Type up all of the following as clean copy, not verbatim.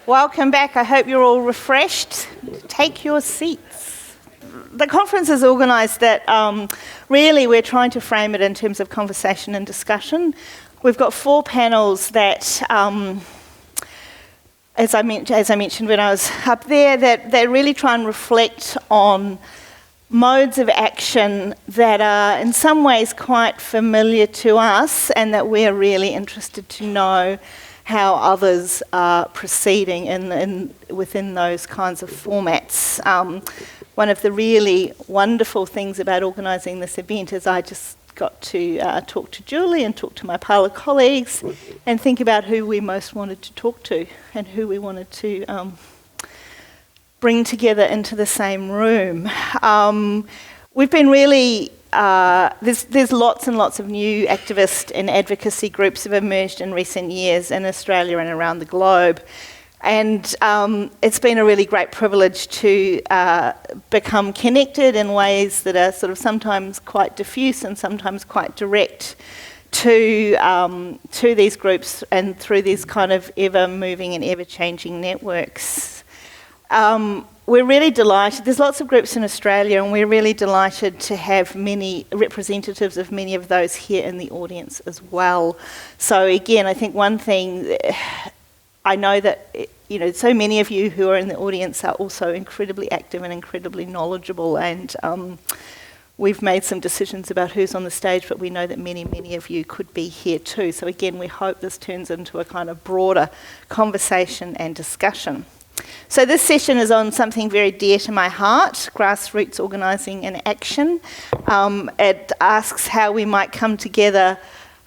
Welcome back. I hope you're all refreshed. Take your seats. The conference is organised that really we're trying to frame it in terms of conversation and discussion. We've got 4 panels that, as I mentioned when I was up there, that really try and reflect on modes of action that are in some ways quite familiar to us and that we're really interested to know how others are proceeding within those kinds of formats. One of the really wonderful things about organising this event is I just got to talk to Julie and talk to my pile of colleagues and think about who we most wanted to talk to and who we wanted to bring together into the same room. We've been really there's lots and lots of new activist and advocacy groups have emerged in recent years in Australia and around the globe. And it's been a really great privilege to become connected in ways that are sort of sometimes quite diffuse and sometimes quite direct to these groups and through these kind of ever-moving and ever-changing networks. We're really delighted. There's lots of groups in Australia, and we're really delighted to have many representatives of many of those here in the audience as well. So again, I think one thing, I know that so many of you who are in the audience are also incredibly active and incredibly knowledgeable, and we've made some decisions about who's on the stage, but we know that many, many of you could be here too. So again, we hope this turns into a kind of broader conversation and discussion. So this session is on something very dear to my heart, grassroots organising and action. It asks how we might come together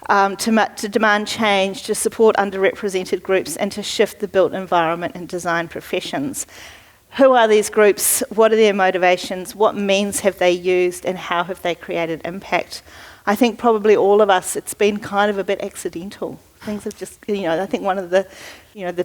to demand change, to support underrepresented groups and to shift the built environment and design professions. Who are these groups? What are their motivations? What means have they used and how have they created impact? I think probably all of us, it's been kind of a bit accidental. Things have just, I think one of the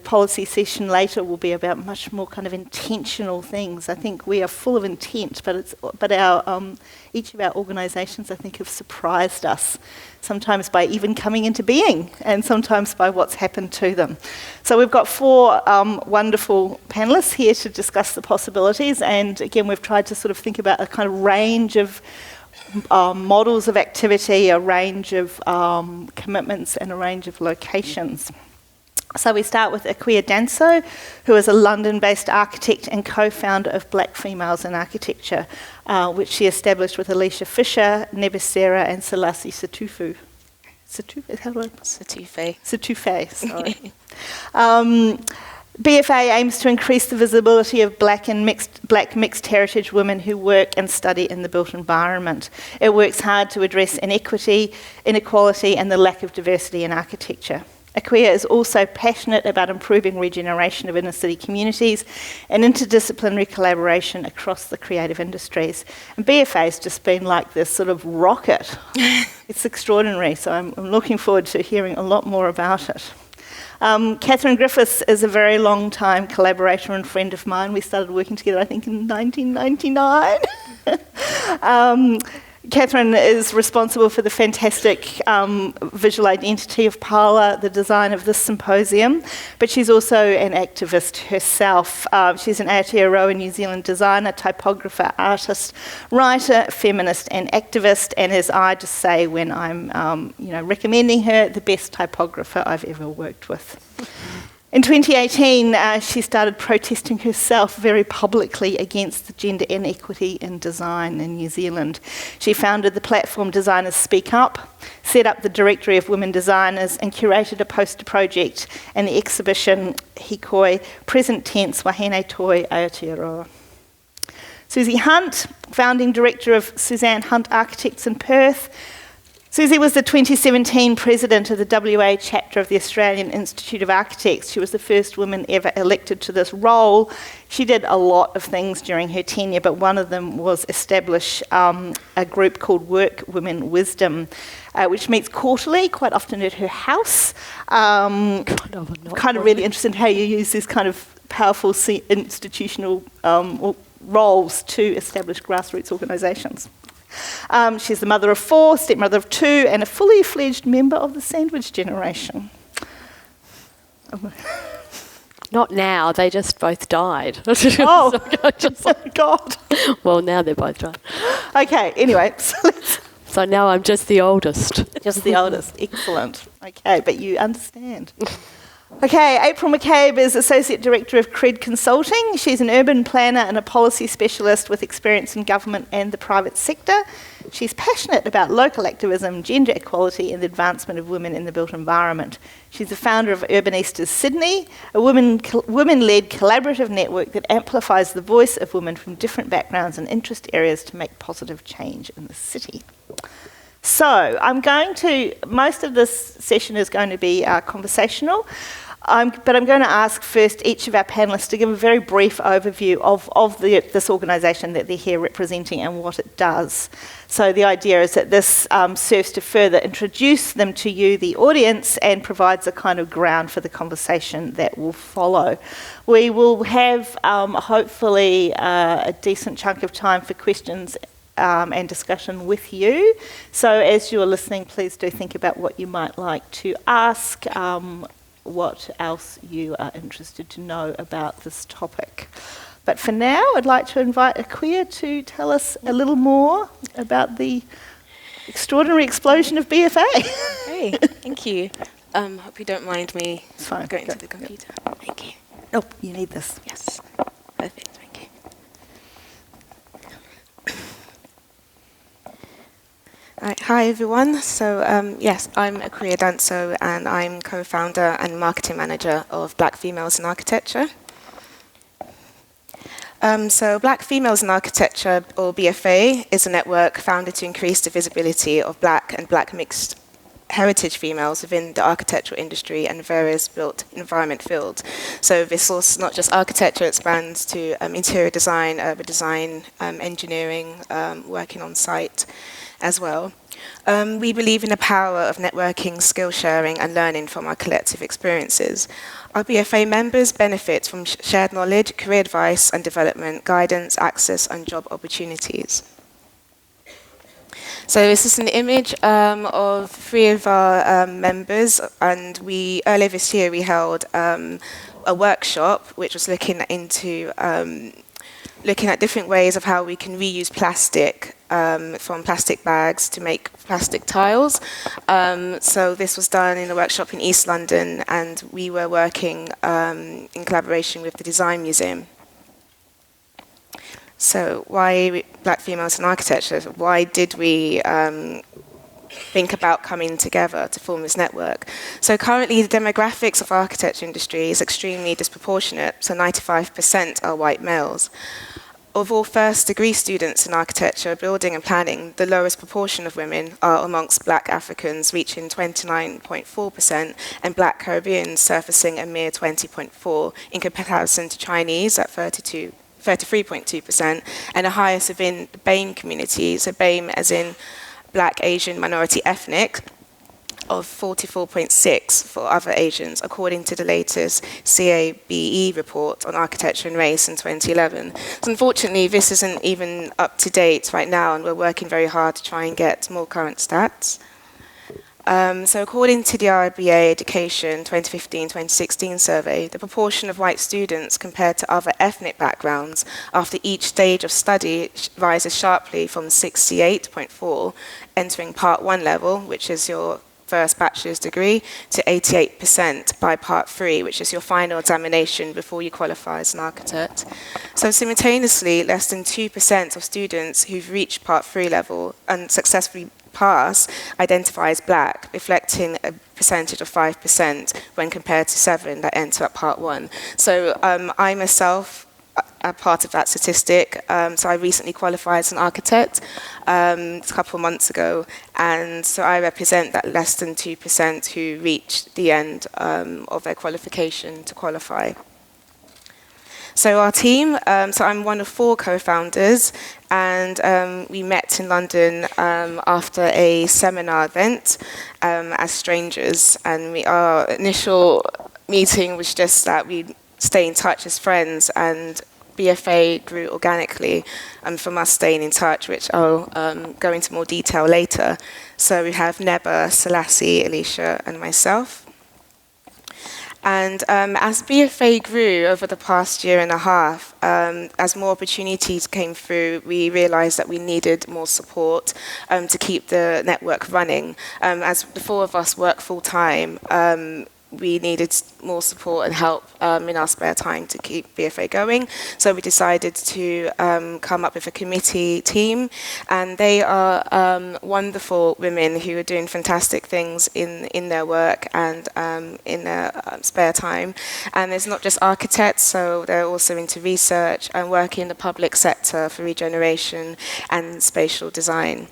policy session later will be about much more kind of intentional things. I think we are full of intent, but our each of our organisations, I think, have surprised us, sometimes by even coming into being, and sometimes by what's happened to them. So we've got 4 wonderful panellists here to discuss the possibilities, and again, we've tried to sort of think about a kind of range of models of activity, a range of commitments and a range of locations. So we start with Akua Danso, who is a London-based architect and co-founder of Black Females in Architecture, which she established with Alicia Fisher, Nebasera and Selassie Situfe. Situfe, sorry. BFA aims to increase the visibility of black mixed heritage women who work and study in the built environment. It works hard to address inequality, and the lack of diversity in architecture. Akua is also passionate about improving regeneration of inner city communities and interdisciplinary collaboration across the creative industries. And BFA has just been like this sort of rocket. It's extraordinary, so I'm looking forward to hearing a lot more about it. Catherine Griffiths is a very long time collaborator and friend of mine. We started working together, I think, in 1999. Catherine is responsible for the fantastic visual identity of Parlour, the design of this symposium, but she's also an activist herself. She's an Aotearoa New Zealand designer, typographer, artist, writer, feminist and activist, and as I just say when I'm recommending her, the best typographer I've ever worked with. In 2018, she started protesting herself very publicly against the gender inequity in design in New Zealand. She founded the platform Designers Speak Up, set up the Directory of Women Designers, and curated a poster project and the exhibition Hikoi, Present Tense Wahine Toi Aotearoa. Suzie Hunt, founding director of Suzanne Hunt Architects in Perth. Suzie was the 2017 president of the WA chapter of the Australian Institute of Architects. She was the first woman ever elected to this role. She did a lot of things during her tenure, but one of them was establish a group called Work Women Wisdom, which meets quarterly, quite often at her house. Kind of really interested in how you use this kind of powerful institutional roles to establish grassroots organisations. She's the mother of 4, stepmother of 2, and a fully fledged member of the sandwich generation. Not now, they just both died. Oh, God. Well, now they're both died. Okay, anyway. So now I'm just the oldest. Just the oldest. Excellent. Okay, but you understand. Okay, April McCabe is Associate Director of Cred Consulting. She's an urban planner and a policy specialist with experience in government and the private sector. She's passionate about local activism, gender equality and the advancement of women in the built environment. She's the founder of Urbanistas Sydney, a women-led collaborative network that amplifies the voice of women from different backgrounds and interest areas to make positive change in the city. So most of this session is going to be conversational, but I'm going to ask first each of our panellists to give a very brief overview of this organisation that they're here representing and what it does. So the idea is that this serves to further introduce them to you, the audience, and provides a kind of ground for the conversation that will follow. We will have hopefully a decent chunk of time for questions and discussion with you. So as you're listening, please do think about what you might like to ask, what else you are interested to know about this topic. But for now, I'd like to invite Akua to tell us a little more about the extraordinary explosion of BFA. Hey, thank you. Hope you don't mind me going to the computer. Thank you. Oh, you need this. Yes. Perfect. Thank you. Hi everyone. So yes, I'm Akua Danso and I'm co-founder and marketing manager of Black Females in Architecture. So Black Females in Architecture, or BFA, is a network founded to increase the visibility of Black and Black mixed heritage females within the architectural industry and various built environment fields. So this also not just architecture, it spans to interior design, urban design, engineering, working on site as well. We believe in the power of networking, skill sharing and learning from our collective experiences. Our BFA members benefit from shared knowledge, career advice and development, guidance, access and job opportunities. So this is an image of 3 of our members, and earlier this year we held a workshop which was looking at different ways of how we can reuse plastic from plastic bags to make plastic tiles. So this was done in a workshop in East London, and we were working in collaboration with the Design Museum. So why Black Females in Architecture? Why did we think about coming together to form this network? So currently the demographics of the architecture industry is extremely disproportionate, so 95% are white males. Of all first-degree students in architecture, building and planning, the lowest proportion of women are amongst Black Africans, reaching 29.4%, and Black Caribbeans surfacing a mere 20.4% in comparison to Chinese at 33.2%, and the highest within the BAME community, so BAME as in Black, Asian, minority ethnic, of 44.6% for other Asians, according to the latest CABE report on architecture and race in 2011. So unfortunately, this isn't even up to date right now, and we're working very hard to try and get more current stats. So according to the RBA Education 2015-2016 survey, the proportion of white students compared to other ethnic backgrounds after each stage of study rises sharply from 68.4% entering Part 1 level, which is your first bachelor's degree, to 88% by Part 3, which is your final examination before you qualify as an architect. So simultaneously, less than 2% of students who've reached Part 3 level and successfully pass identify as Black, reflecting a percentage of 5% when compared to 7% that enter at Part 1. So I myself are part of that statistic. So I recently qualified as an architect a couple of months ago, and so I represent that less than 2% who reach the end of their qualification to qualify. So our team, so I'm one of 4 co-founders, and we met in London after a seminar event as strangers, and our initial meeting was just that we'd stay in touch as friends, and BFA grew organically from us staying in touch, which I'll go into more detail later. So we have Neba, Selassie, Alicia, and myself. And as BFA grew over the past year and a half, as more opportunities came through, we realised that we needed more support to keep the network running. As the four of us work full-time, we needed more support and help in our spare time to keep BFA going. So we decided to come up with a committee team, and they are wonderful women who are doing fantastic things in their work and in their spare time. And it's not just architects, so they're also into research and working in the public sector for regeneration and spatial design.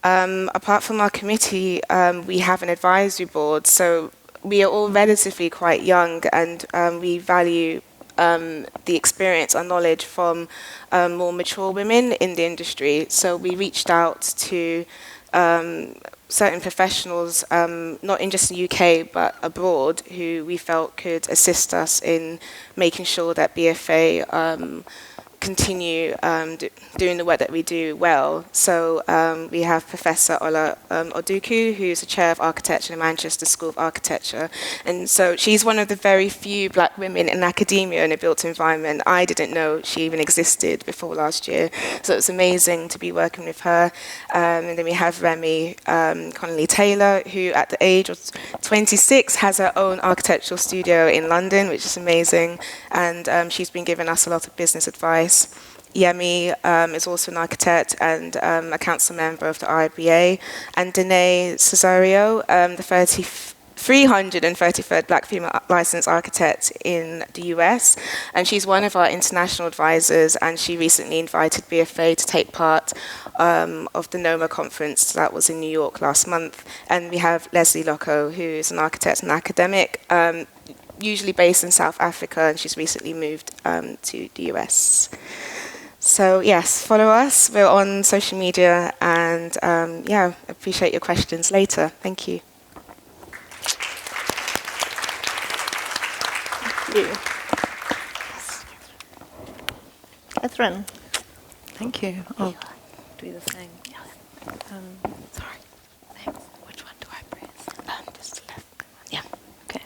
Apart from our committee, we have an advisory board, so we are all relatively quite young, and we value the experience and knowledge from more mature women in the industry. So we reached out to certain professionals, not in just the UK, but abroad, who we felt could assist us in making sure that BFA continue doing the work that we do well. So we have Professor Ola Oduku, who's the chair of architecture in the Manchester School of Architecture. And so she's one of the very few black women in academia in a built environment. I didn't know she even existed before last year. So it's amazing to be working with her. And then we have Remy Connolly Taylor, who at the age of 26 has her own architectural studio in London, which is amazing. And she's been giving us a lot of business advice. Yemi is also an architect and a council member of the RIBA. And Danae Cesario, the 333rd black female licensed architect in the US. And she's one of our international advisors, and she recently invited BFA to take part of the NOMA conference that was in New York last month. And we have Leslie Loco, who is an architect and academic, usually based in South Africa, and she's recently moved to the US. So yes, follow us. We're on social media, and yeah, appreciate your questions later. Thank you. Thank you. Catherine. Thank you. I'll do the same. Sorry. Thanks. Which one do I press? Just left. Yeah. Okay.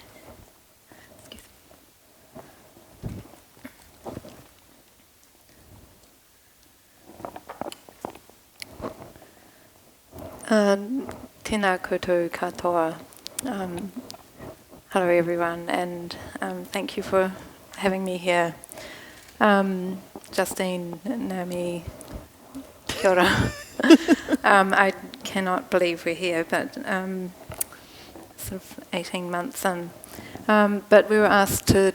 Tēnā koutou katoa. Hello everyone, and thank you for having me here. Justine, Naomi, kia ora. I cannot believe we're here, but sort of 18 months in. But we were asked to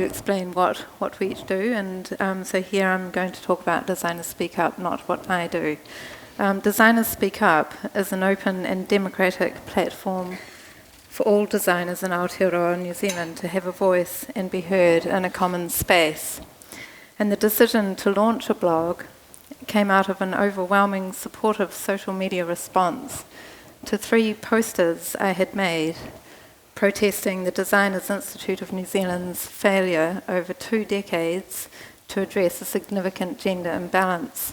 explain what we each do, and so here I'm going to talk about Designers Speak Up, not what I do. Designers Speak Up is an open and democratic platform for all designers in Aotearoa, New Zealand, to have a voice and be heard in a common space. And the decision to launch a blog came out of an overwhelming supportive social media response to 3 posters I had made protesting the Designers Institute of New Zealand's failure over 2 decades to address a significant gender imbalance.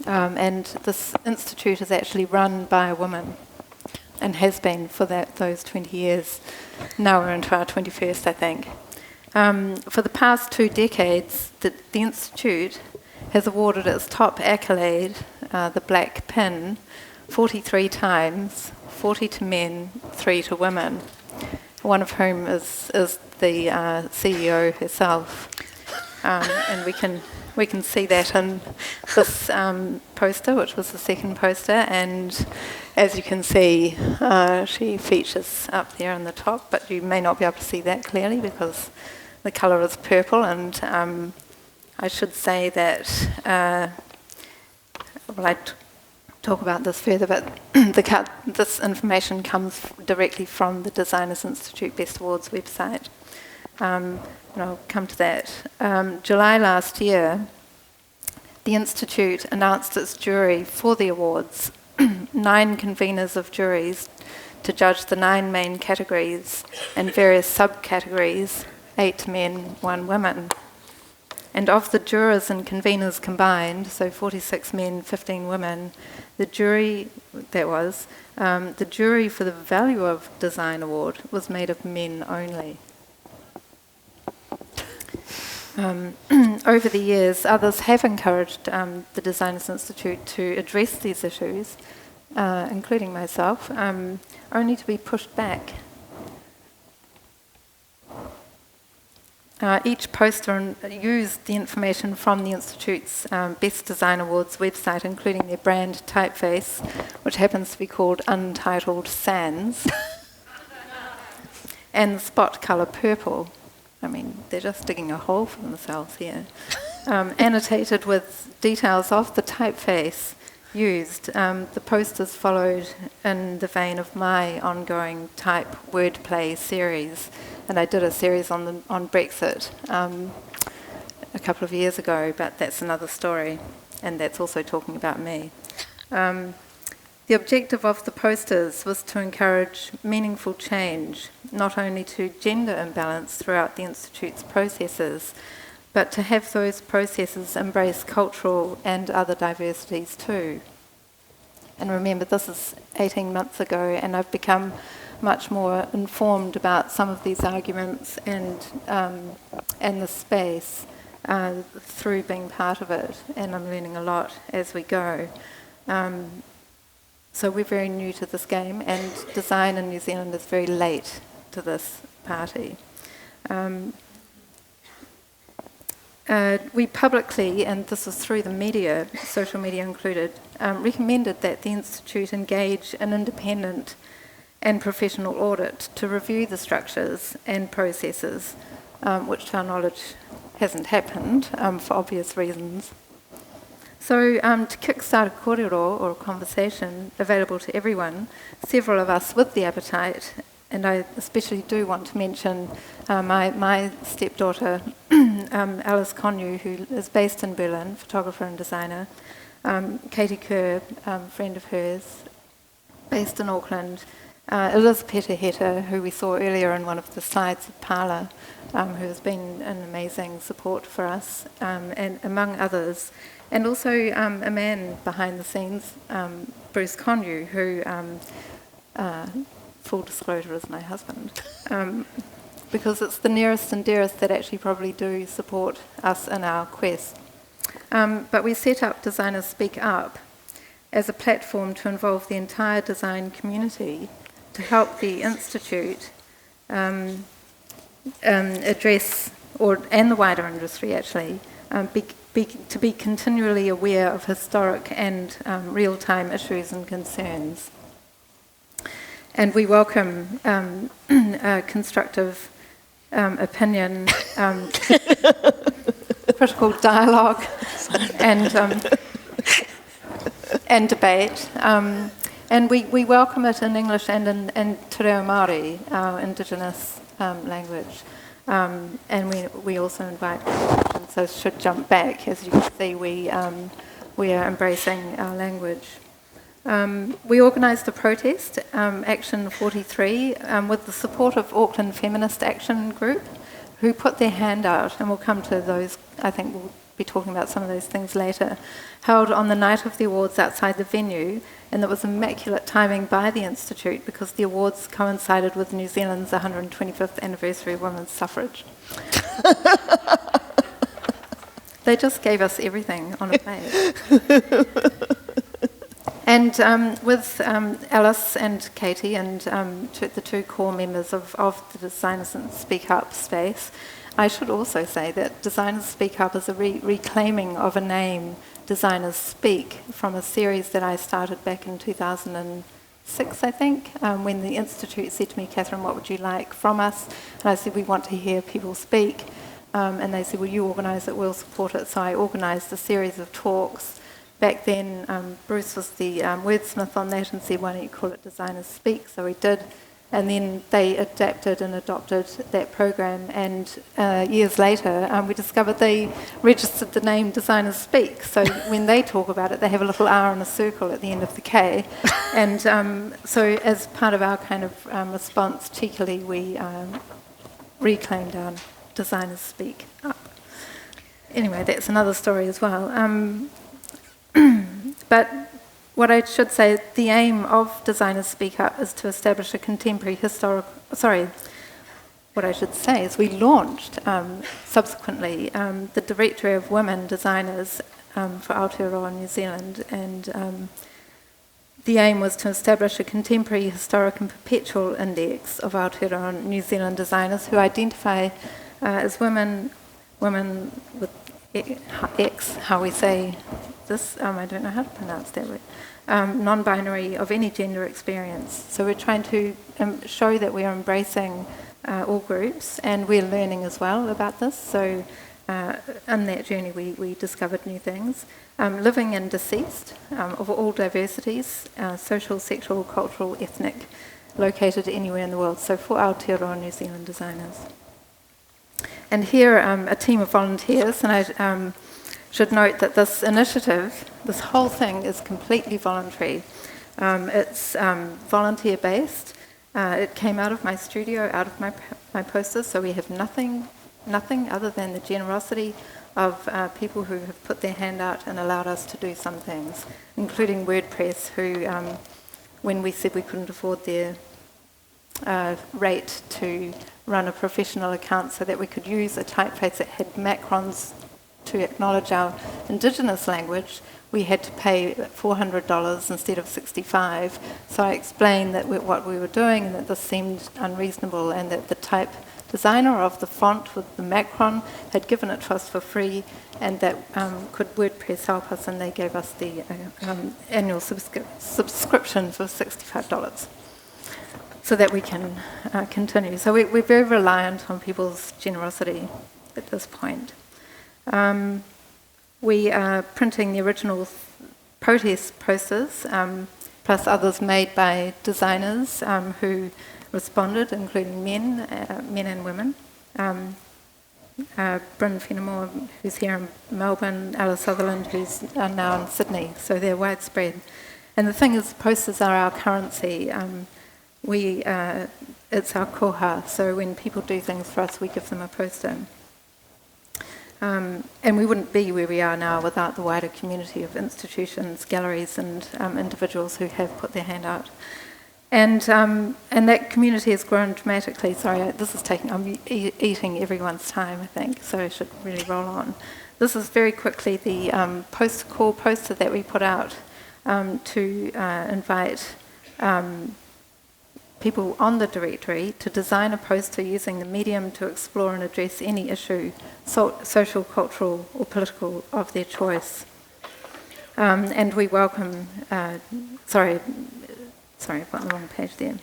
And this institute is actually run by a woman, and has been for those 20 years. Now we're into our 21st, I think. For the past 2 decades, the Institute has awarded its top accolade, the Black Pin, 43 times, 40 to men, 3 to women, one of whom is the CEO herself. And we can see that in this poster, which was the second poster, and as you can see, she features up there on the top, but you may not be able to see that clearly because the colour is purple, and I should say that, well, I talk about this further, but this information comes directly from the Designers Institute Best Awards website. And I'll come to that. July last year, the Institute announced its jury for the awards, 9 conveners of juries to judge the 9 main categories and various subcategories, 8 men, 1 woman. And of the jurors and conveners combined, so 46 men, 15 women, the jury the jury for the Value of Design Award was made of men only. Over the years, others have encouraged the Designers Institute to address these issues, including myself, only to be pushed back. Each poster used the information from the Institute's Best Design Awards website, including their brand typeface, which happens to be called Untitled Sans, and the spot colour purple. I mean, they're just digging a hole for themselves here. Annotated with details of the typeface used, the posters followed in the vein of my ongoing type wordplay series. And I did a series on Brexit a couple of years ago, but that's another story, and that's also talking about me. The objective of the posters was to encourage meaningful change, not only to gender imbalance throughout the Institute's processes, but to have those processes embrace cultural and other diversities too. And remember, this is 18 months ago, and I've become much more informed about some of these arguments and the space through being part of it, and I'm learning a lot as we go. So we're very new to this game, and design in New Zealand is very late to this party. We publicly, and this was through the media, social media included, recommended that the Institute engage an independent and professional audit to review the structures and processes, which to our knowledge hasn't happened for obvious reasons. So to kickstart a kōrero, or a conversation available to everyone, several of us with the appetite, and I especially do want to mention my stepdaughter, Alice Conyu, who is based in Berlin, photographer and designer, Katie Kerr, friend of hers, based in Auckland, Elizabeth Heta, who we saw earlier in one of the slides of Parla, who has been an amazing support for us, and among others. And also a man behind the scenes, Bruce Conyu, who, full disclosure, is my husband, because it's the nearest and dearest that actually probably do support us in our quest. But we set up Designers Speak Up as a platform to involve the entire design community to help the Institute address, and the wider industry actually, to be continually aware of historic and real-time issues and concerns. And we welcome constructive opinion, critical dialogue, and debate. And we welcome it in English and in Te Reo Māori, our Indigenous language. And we also invite questions, so should jump back. As you can see, we are embracing our language. We organised a protest, Action 43, with the support of Auckland Feminist Action Group, who put their hand out, and we'll come to those, I think we'll be talking about some of those things later, held on the night of the awards outside the venue, and there was immaculate timing by the Institute because the awards coincided with New Zealand's 125th anniversary of women's suffrage. They just gave us everything on a plate. And with Alice and Katie and the two core members of the Designers Speak Up space, I should also say that Designers Speak Up is a reclaiming of a name, Designers Speak, from a series that I started back in 2006, I think, when the Institute said to me, Catherine, what would you like from us? And I said, we want to hear people speak. And they said, well, you organise it, we'll support it. So I organised a series of talks. Back then, Bruce was the wordsmith on that and said, why don't you call it Designers Speak? So we did. And then they adapted and adopted that program. And years later, we discovered they registered the name Designers Speak. So when they talk about it, they have a little R and a circle at the end of the K. And so as part of our kind of response, cheekily, we reclaimed our Designers Speak Up. Anyway, that's another story as well. But what I should say, the aim of Designers Speak Up is to establish a contemporary what I should say is we launched subsequently the Directory of Women Designers for Aotearoa New Zealand, and the aim was to establish a contemporary, historic and perpetual index of Aotearoa New Zealand designers who identify as women with X, how we say this, I don't know how to pronounce that word, non-binary of any gender experience. So we're trying to show that we are embracing all groups, and we're learning as well about this. So in that journey we discovered new things. Living and deceased of all diversities, social, sexual, cultural, ethnic, located anywhere in the world. So for Aotearoa New Zealand designers. And here a team of volunteers, and I should note that this initiative, this whole thing is completely voluntary. It's volunteer-based. It came out of my studio, out of my posters, so we have nothing other than the generosity of people who have put their hand out and allowed us to do some things, including WordPress, who, when we said we couldn't afford their rate to run a professional account so that we could use a typeface that had macrons to acknowledge our Indigenous language, we had to pay $400 instead of $65. So I explained that what we were doing and that this seemed unreasonable, and that the type designer of the font with the macron had given it to us for free, and that could WordPress help us, and they gave us the annual subscription for $65 so that we can continue. So we're very reliant on people's generosity at this point. We are printing the original protest posters, plus others made by designers who responded, including men and women. Bryn Fenimore, who's here in Melbourne, Alice Sutherland, who's now in Sydney, so they're widespread. And the thing is, posters are our currency. It's our koha, so when people do things for us, we give them a poster. And we wouldn't be where we are now without the wider community of institutions, galleries, and individuals who have put their hand out. And that community has grown dramatically. Sorry, this is I'm eating everyone's time, I think, so I should really roll on. This is very quickly the call poster that we put out to invite people on the directory to design a poster using the medium to explore and address any issue, social, cultural, or political of their choice. And we welcome, sorry, I've got the wrong page there.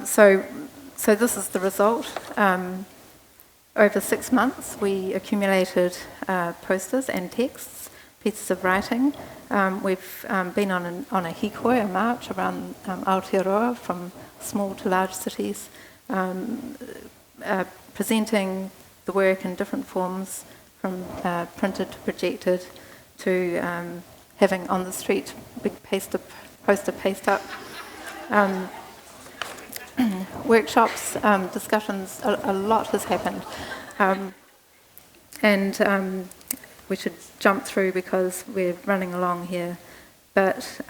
So this is the result. Over 6 months, we accumulated posters and texts, pieces of writing. We've been on a hikoi, a march around Aotearoa from small to large cities, presenting the work in different forms, from printed to projected to having on the street big poster paste up. Workshops, discussions, a lot has happened. And we should jump through because we're running along here. But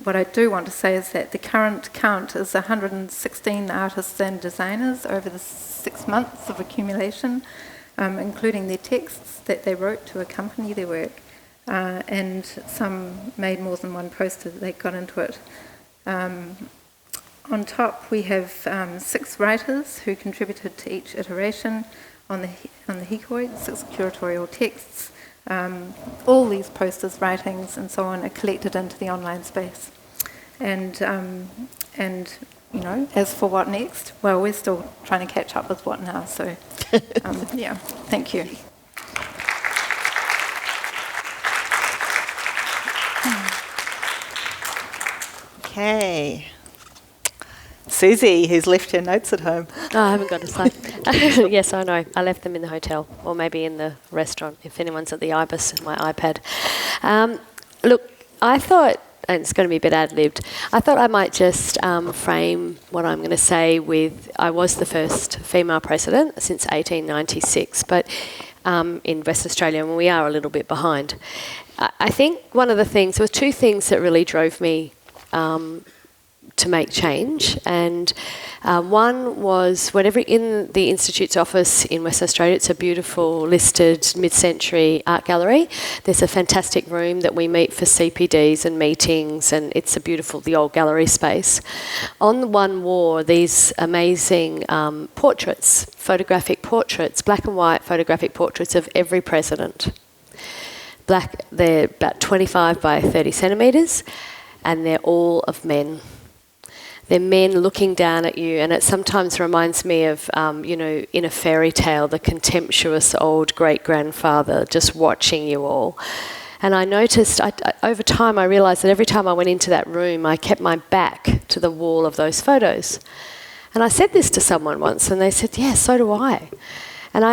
what I do want to say is that the current count is 116 artists and designers over the 6 months of accumulation, including their texts that they wrote to accompany their work. And some made more than one poster that they got into it. On top, we have 6 writers who contributed to each iteration on the hikoi, 6 curatorial texts. All these posters, writings, and so on are collected into the online space. And you know, as for what next, well, we're still trying to catch up with what now. So, yeah, thank you. Okay. Suzie, who's left her notes at home. Oh, I haven't got a slide. Yes, I know. I left them in the hotel, or maybe in the restaurant, if anyone's at the Ibis and my iPad. Look, I thought, and it's going to be a bit ad-libbed, I thought I might just frame what I'm going to say with, I was the first female president since 1896, but in West Australia, and we are a little bit behind. I think one of the things, there were two things that really drove me to make change, and one was whenever in the Institute's office in Western Australia, it's a beautiful listed mid-century art gallery. There's a fantastic room that we meet for CPDs and meetings, and it's a beautiful, the old gallery space. On one wall, these amazing portraits, photographic portraits, black and white photographic portraits of every president. They're about 25 by 30 centimetres, and they're all of men. They're men looking down at you, and it sometimes reminds me of, in a fairy tale, the contemptuous old great-grandfather just watching you all. And I noticed, over time, I realised that every time I went into that room, I kept my back to the wall of those photos. And I said this to someone once, and they said, yeah, so do I. And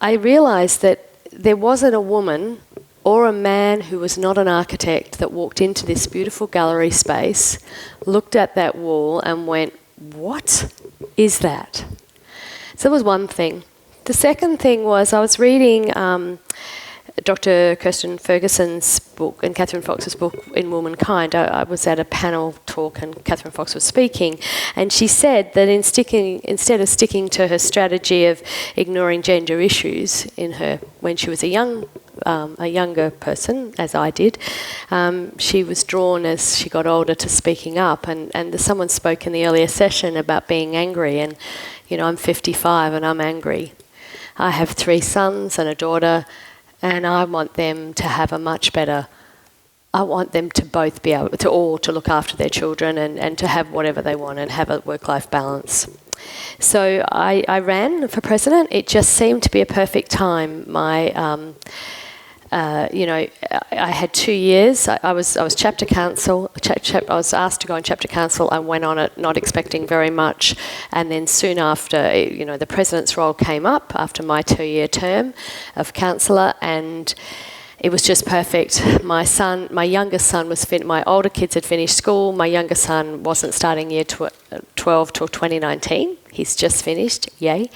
I realised that there wasn't a woman or a man who was not an architect that walked into this beautiful gallery space, looked at that wall and went, what is that? So that was one thing. The second thing was I was reading Dr. Kirsten Ferguson's book and Catherine Fox's book In Womankind. I was at a panel talk and Catherine Fox was speaking, and she said that instead of sticking to her strategy of ignoring gender issues when she was a younger person, as I did, she was drawn as she got older to speaking up. And someone spoke in the earlier session about being angry, and I'm 55 and I'm angry. I have 3 sons and a daughter, and I want them to have I want them to both be able to look after their children and to have whatever they want and have a work-life balance. So I ran for president. It just seemed to be a perfect time. I had 2 years. I was chapter council. I was asked to go on chapter council. I went on it, not expecting very much, and then soon after, the president's role came up after my 2-year term of councillor, and it was just perfect. My younger son my older kids had finished school. My younger son wasn't starting year 12 till 2019. He's just finished, yay.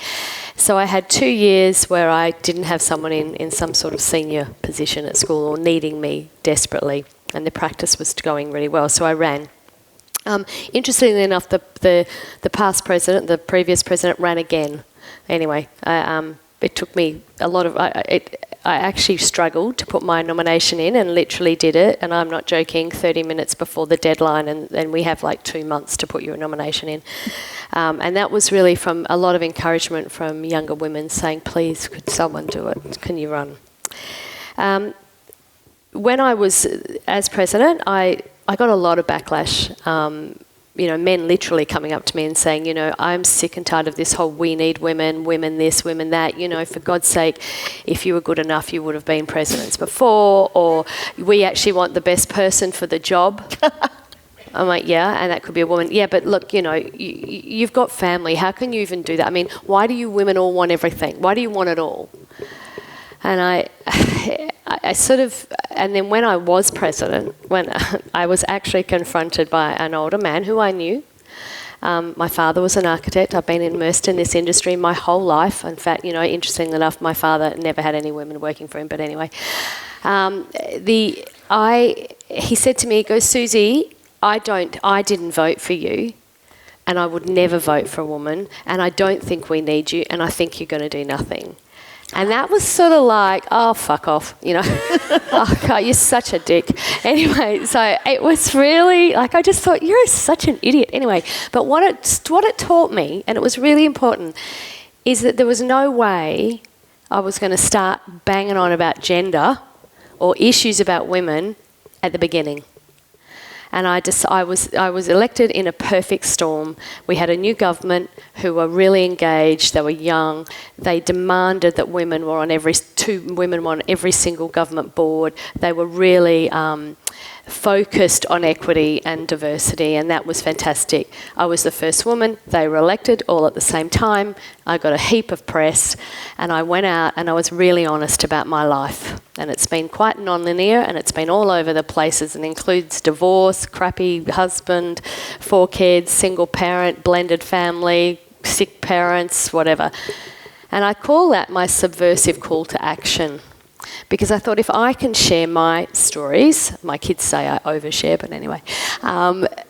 So I had 2 years where I didn't have someone in some sort of senior position at school or needing me desperately, and the practice was going really well, so I ran. Interestingly enough, the past president, the previous president, ran again. Anyway, it took me a lot of... I actually struggled to put my nomination in and literally did it, and I'm not joking, 30 minutes before the deadline, and we have like 2 months to put your nomination in. And that was really from a lot of encouragement from younger women saying, please, could someone do it? Can you run? When I was as president, I got a lot of backlash. Men literally coming up to me and saying, I'm sick and tired of this whole we need women this, women that, for God's sake, if you were good enough, you would have been presidents before, or we actually want the best person for the job. I'm like, yeah, and that could be a woman. Yeah, but look, you've got family. How can you even do that? I mean, why do you women all want everything? Why do you want it all? And I sort of, and then when I was president, when I was actually confronted by an older man who I knew. My father was an architect. I've been immersed in this industry my whole life. In fact, interestingly enough, my father never had any women working for him, but anyway. He said to me, he goes, Suzie, I didn't vote for you, and I would never vote for a woman, and I don't think we need you, and I think you're going to do nothing. And that was sort of like, oh, fuck off, Oh, God, you're such a dick. Anyway, so it was really, I just thought, you're such an idiot. Anyway, but what it taught me, and it was really important, is that there was no way I was going to start banging on about gender or issues about women at the beginning. And I was elected in a perfect storm. We had a new government who were really engaged. They were young. They demanded that women were on two women were on every single government board. They were really focused on equity and diversity, and that was fantastic. I was the first woman. They were elected all at the same time. I got a heap of press, and I went out and I was really honest about my life. And it's been quite non-linear, and it's been all over the places, and includes divorce, crappy husband, 4 kids, single parent, blended family, sick parents, whatever. And I call that my subversive call to action. because I thought if I can share my stories, my kids say I overshare, but anyway,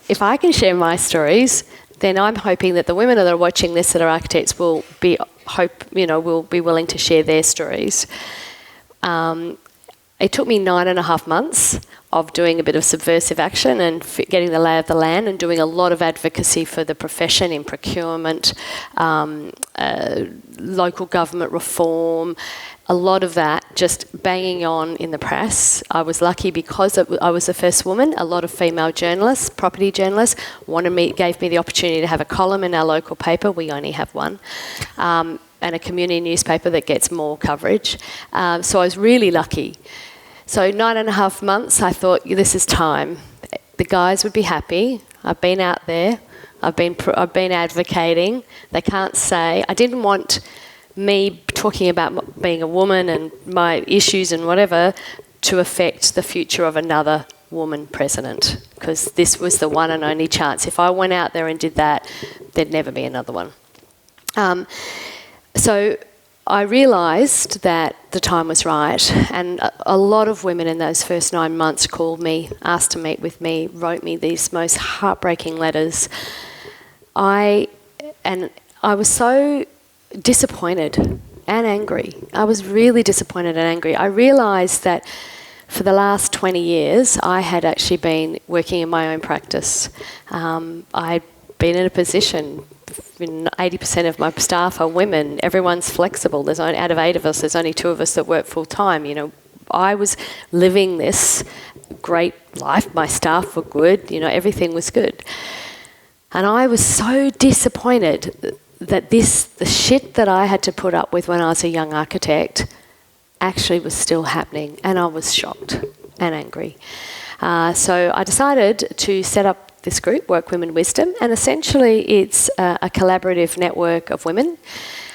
if I can share my stories, then I'm hoping that the women that are watching this that are architects will be willing to share their stories. It took me 9.5 months of doing a bit of subversive action and getting the lay of the land and doing a lot of advocacy for the profession in procurement, local government reform, a lot of that just banging on in the press. I was lucky because I was the first woman. A lot of female journalists, property journalists, gave me the opportunity to have a column in our local paper. We only have one. And a community newspaper that gets more coverage. So I was really lucky. So 9.5 months, I thought, this is time. The guys would be happy. I've been out there. I've been advocating. They can't say. I didn't want me talking about being a woman and my issues and whatever to affect the future of another woman president, because this was the one and only chance. If I went out there and did that, there'd never be another one. So I realised that the time was right, and a lot of women in those first 9 months called me, asked to meet with me, wrote me these most heartbreaking letters. I was so disappointed and angry. I was really disappointed and angry. I realised that for the last 20 years, I had actually been working in my own practice. I'd been in a position. 80% of my staff are women. Everyone's flexible. There's only, out of 8 of us, there's only 2 of us that work full time. I was living this great life. My staff were good. Everything was good. And I was so disappointed that the shit that I had to put up with when I was a young architect actually was still happening, and I was shocked and angry. So I decided to set up this group, Work Women Wisdom, and essentially it's a collaborative network of women.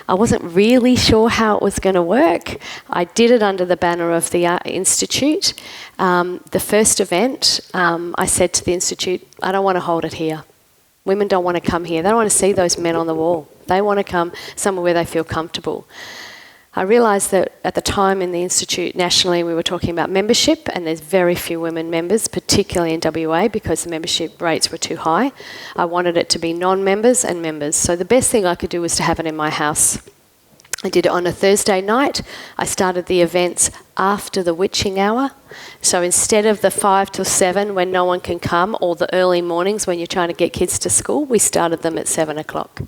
I wasn't really sure how it was going to work. I did it under the banner of the Art Institute. The first event, I said to the Institute, I don't want to hold it here. Women don't want to come here. They don't want to see those men on the wall. They want to come somewhere where they feel comfortable. I realised that at the time in the Institute nationally we were talking about membership, and there's very few women members, particularly in WA, because the membership rates were too high. I wanted it to be non-members and members. So the best thing I could do was to have it in my house. I did it on a Thursday night. I started the events after the witching hour. So instead of the 5 till 7 when no one can come, or the early mornings when you're trying to get kids to school, we started them at 7 o'clock.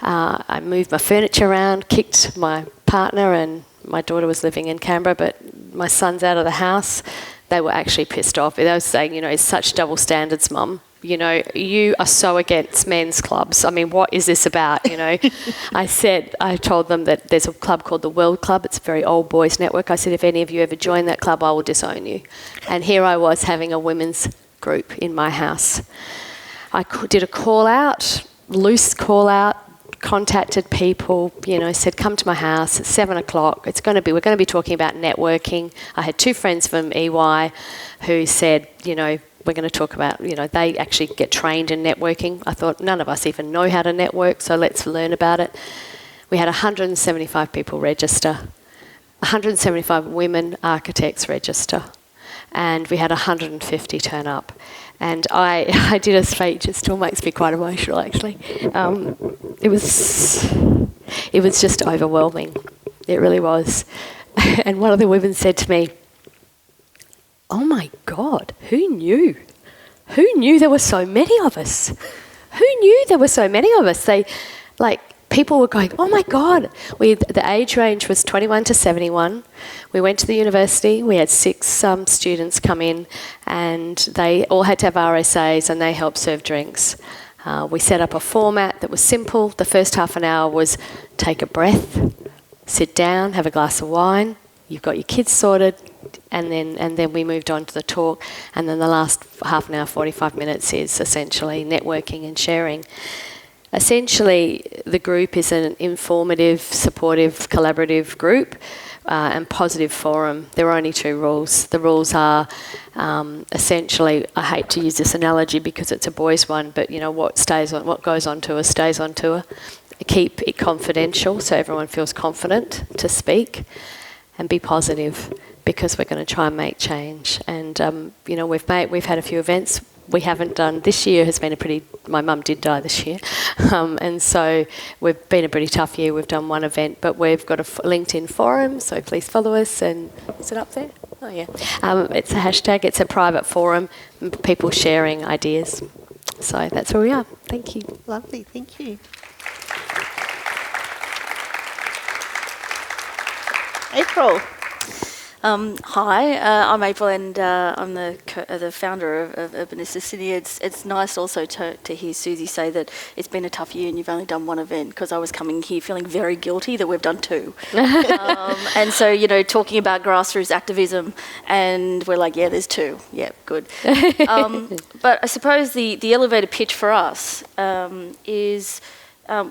I moved my furniture around, kicked my partner, and my daughter was living in Canberra, but my son's out of the house. They were actually pissed off. They were saying, it's such double standards, Mum. You are so against men's clubs. I mean, what is this about, I told them that there's a club called the World Club. It's a very old boys network. I said, if any of you ever join that club, I will disown you. And here I was having a women's group in my house. I did a call out, loose call out, contacted people, said, come to my house at 7 o'clock. We're going to be talking about networking. I had 2 friends from EY who said, we're going to talk about, they actually get trained in networking. I thought none of us even know how to network, so let's learn about it. We had 175 people register, 175 women architects register, and we had 150 turn up. And I did a speech. It still makes me quite emotional, actually. It was just overwhelming. It really was. And one of the women said to me, "Oh my God, who knew? Who knew there were so many of us? Who knew there were so many of us?" People were going, "Oh my God." The age range was 21 to 71. We went to the university. We had 6 students come in, and they all had to have RSAs, and they helped serve drinks. We set up a format that was simple. The first half an hour was take a breath, sit down, have a glass of wine. You've got your kids sorted, and then we moved on to the talk. And then the last half an hour, 45 minutes is essentially networking and sharing. Essentially, the group is an informative, supportive, collaborative group and positive forum. There are only 2 rules. The rules are essentially, I hate to use this analogy because it's a boys' one, but what goes on tour stays on tour. Keep it confidential so everyone feels confident to speak. and be positive, because we're going to try and make change. And we've had a few events. We haven't done, this year has been my mum did die this year, and so we've been a pretty tough year. We've done one event, but we've got a LinkedIn forum, so please follow us. And is it up there? Oh yeah. It's a hashtag, it's a private forum, people sharing ideas. So that's where we are. Thank you. Lovely, thank you. April. Hi, I'm April, and I'm the founder of Organised Sydney. It's nice also to hear Suzie say that it's been a tough year and you've only done one event, because I was coming here feeling very guilty that we've done two. And so, talking about grassroots activism, and we're like, yeah, there's two. Yeah, good. But I suppose the elevator pitch for us is...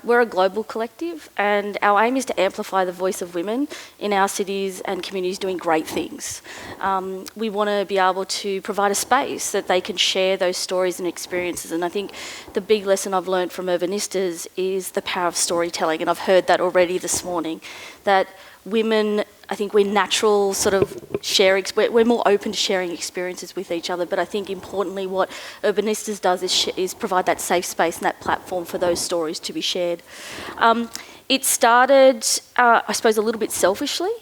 we're a global collective, and our aim is to amplify the voice of women in our cities and communities doing great things. We want to be able to provide a space that they can share those stories and experiences, and I think the big lesson I've learned from Urbanistas is the power of storytelling, and I've heard that already this morning, that women, I think we're natural sort of we're more open to sharing experiences with each other, but I think importantly what Urbanistas does is provide that safe space and that platform for those stories to be shared. It started, I suppose, a little bit selfishly.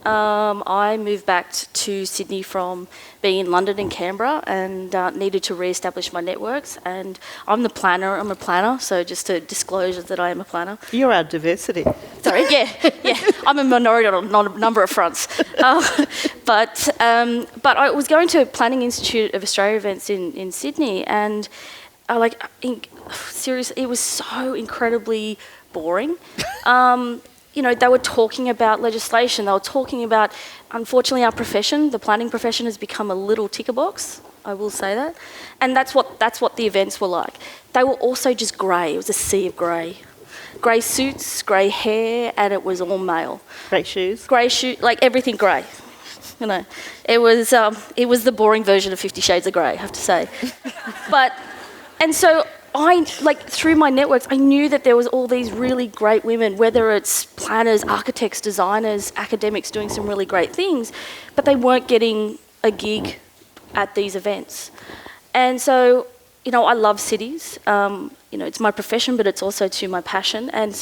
I moved back to Sydney from being in London and Canberra, and needed to re-establish my networks. And I'm a planner, so just to disclose that I am a planner. You're our diversity. Sorry, yeah. I'm a minority on a number of fronts. But I was going to Planning Institute of Australia events in Sydney, and seriously, it was so incredibly boring. They were talking about legislation. They were talking about, unfortunately, our profession, the planning profession, has become a little ticker box. I will say that. And that's what the events were like. They were also just grey. It was a sea of grey. Grey suits, grey hair, and it was all male. Grey shoes. Like everything grey. It was the boring version of 50 Shades of Grey, I have to say. And so through my networks, I knew that there was all these really great women, whether it's planners, architects, designers, academics doing some really great things, but they weren't getting a gig at these events. And so, I love cities. It's my profession, but it's also my passion. And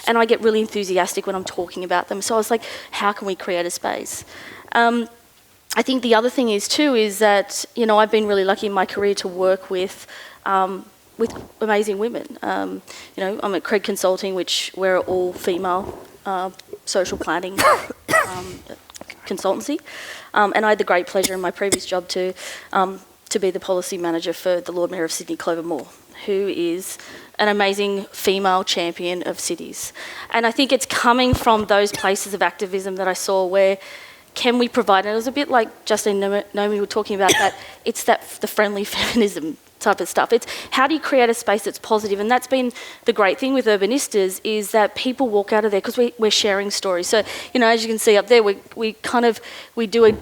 I get really enthusiastic when I'm talking about them. So I was like, how can we create a space? I think the other thing is that, I've been really lucky in my career to work with amazing women. I'm at Craig Consulting, which we're all female social planning consultancy, and I had the great pleasure in my previous job to be the policy manager for the Lord Mayor of Sydney, Clover Moore, who is an amazing female champion of cities. And I think it's coming from those places of activism that I saw where can we provide, and it was a bit like Justine and Naomi were talking about, that it's the friendly feminism type of stuff. It's how do you create a space that's positive? And that's been the great thing with Urbanistas, is that people walk out of there because we're sharing stories. So, as you can see up there, we do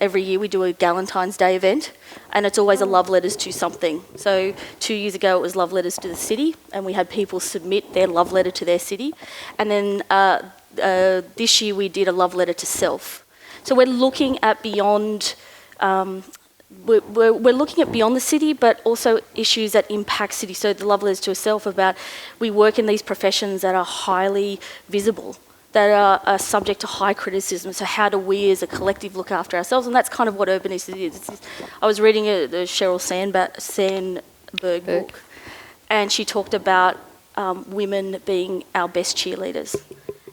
every year we do a Galentine's Day event, and it's always a love letters to something. So 2 years ago it was love letters to the city, and we had people submit their love letter to their city. And then this year we did a love letter to self. So we're looking at beyond we're looking at beyond the city, but also issues that impact city. So the love letters to self about, we work in these professions that are highly visible, that are subject to high criticism. So how do we as a collective look after ourselves? And that's kind of what Urbanistas is. I was reading the Sheryl Sandberg book, and she talked about women being our best cheerleaders.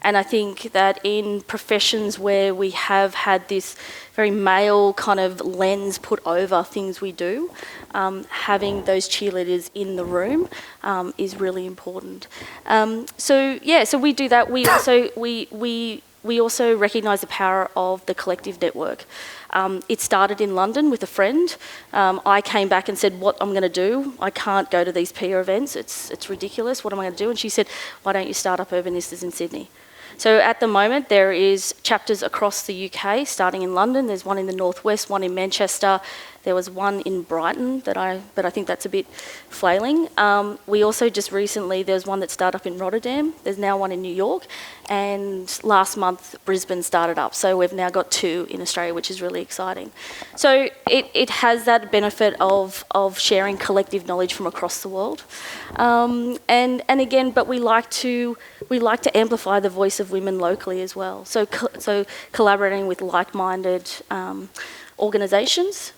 And I think that in professions where we have had this very male kind of lens put over things we do, having those cheerleaders in the room is really important. So we do that. We also recognise the power of the collective network. It started in London with a friend. I came back and said, what I'm going to do, I can't go to these peer events, it's ridiculous, what am I going to do? And she said, why don't you start up Urbanistas in Sydney? So at the moment there is chapters across the UK, starting in London. There's one in the northwest, one in Manchester, There was one in Brighton but I think that's a bit flailing. We also just recently, there's one that started up in Rotterdam. There's now one in New York, and last month Brisbane started up. So we've now got 2 in Australia, which is really exciting. So it has that benefit of sharing collective knowledge from across the world, and again, but we like to amplify the voice of women locally as well. So collaborating with like-minded organisations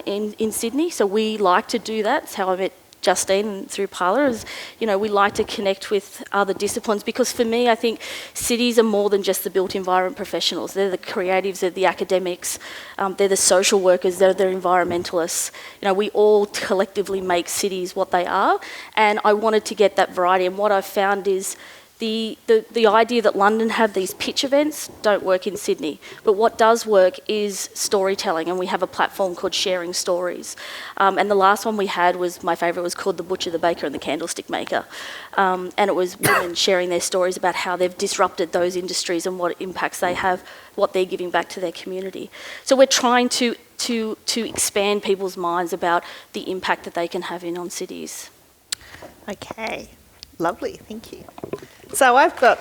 in Sydney. So we like to do that. That's how I met Justine through Parlour. Is, we like to connect with other disciplines, because for me, I think cities are more than just the built environment professionals. They're the creatives, they're the academics, they're the social workers, they're the environmentalists. We all collectively make cities what they are, and I wanted to get that variety. And what I've found is the idea that London have these pitch events don't work in Sydney. But what does work is storytelling, and we have a platform called Sharing Stories. And the last one we had was, my favourite, was called The Butcher, the Baker and the Candlestick Maker. And it was women sharing their stories about how they've disrupted those industries and what impacts they have, what they're giving back to their community. So we're trying to expand people's minds about the impact that they can have on cities. Okay, lovely, thank you. So I've got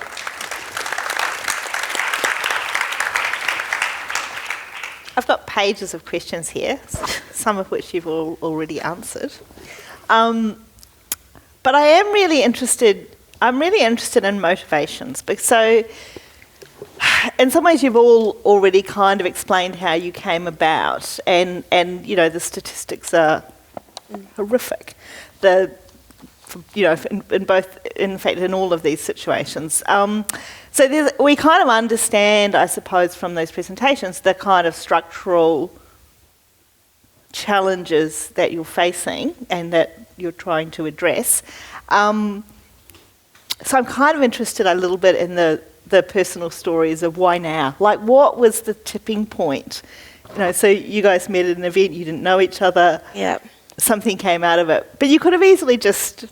pages of questions here, some of which you've already answered. But I am really interested. I'm really interested in motivations. So, in some ways, you've all already kind of explained how you came about, and the statistics are horrific. In fact, in all of these situations. So we kind of understand, I suppose, from those presentations, the kind of structural challenges that you're facing and that you're trying to address. So I'm kind of interested a little bit in the personal stories of why now? Like, what was the tipping point? So you guys met at an event, you didn't know each other. Yeah. Something came out of it. But you could have easily just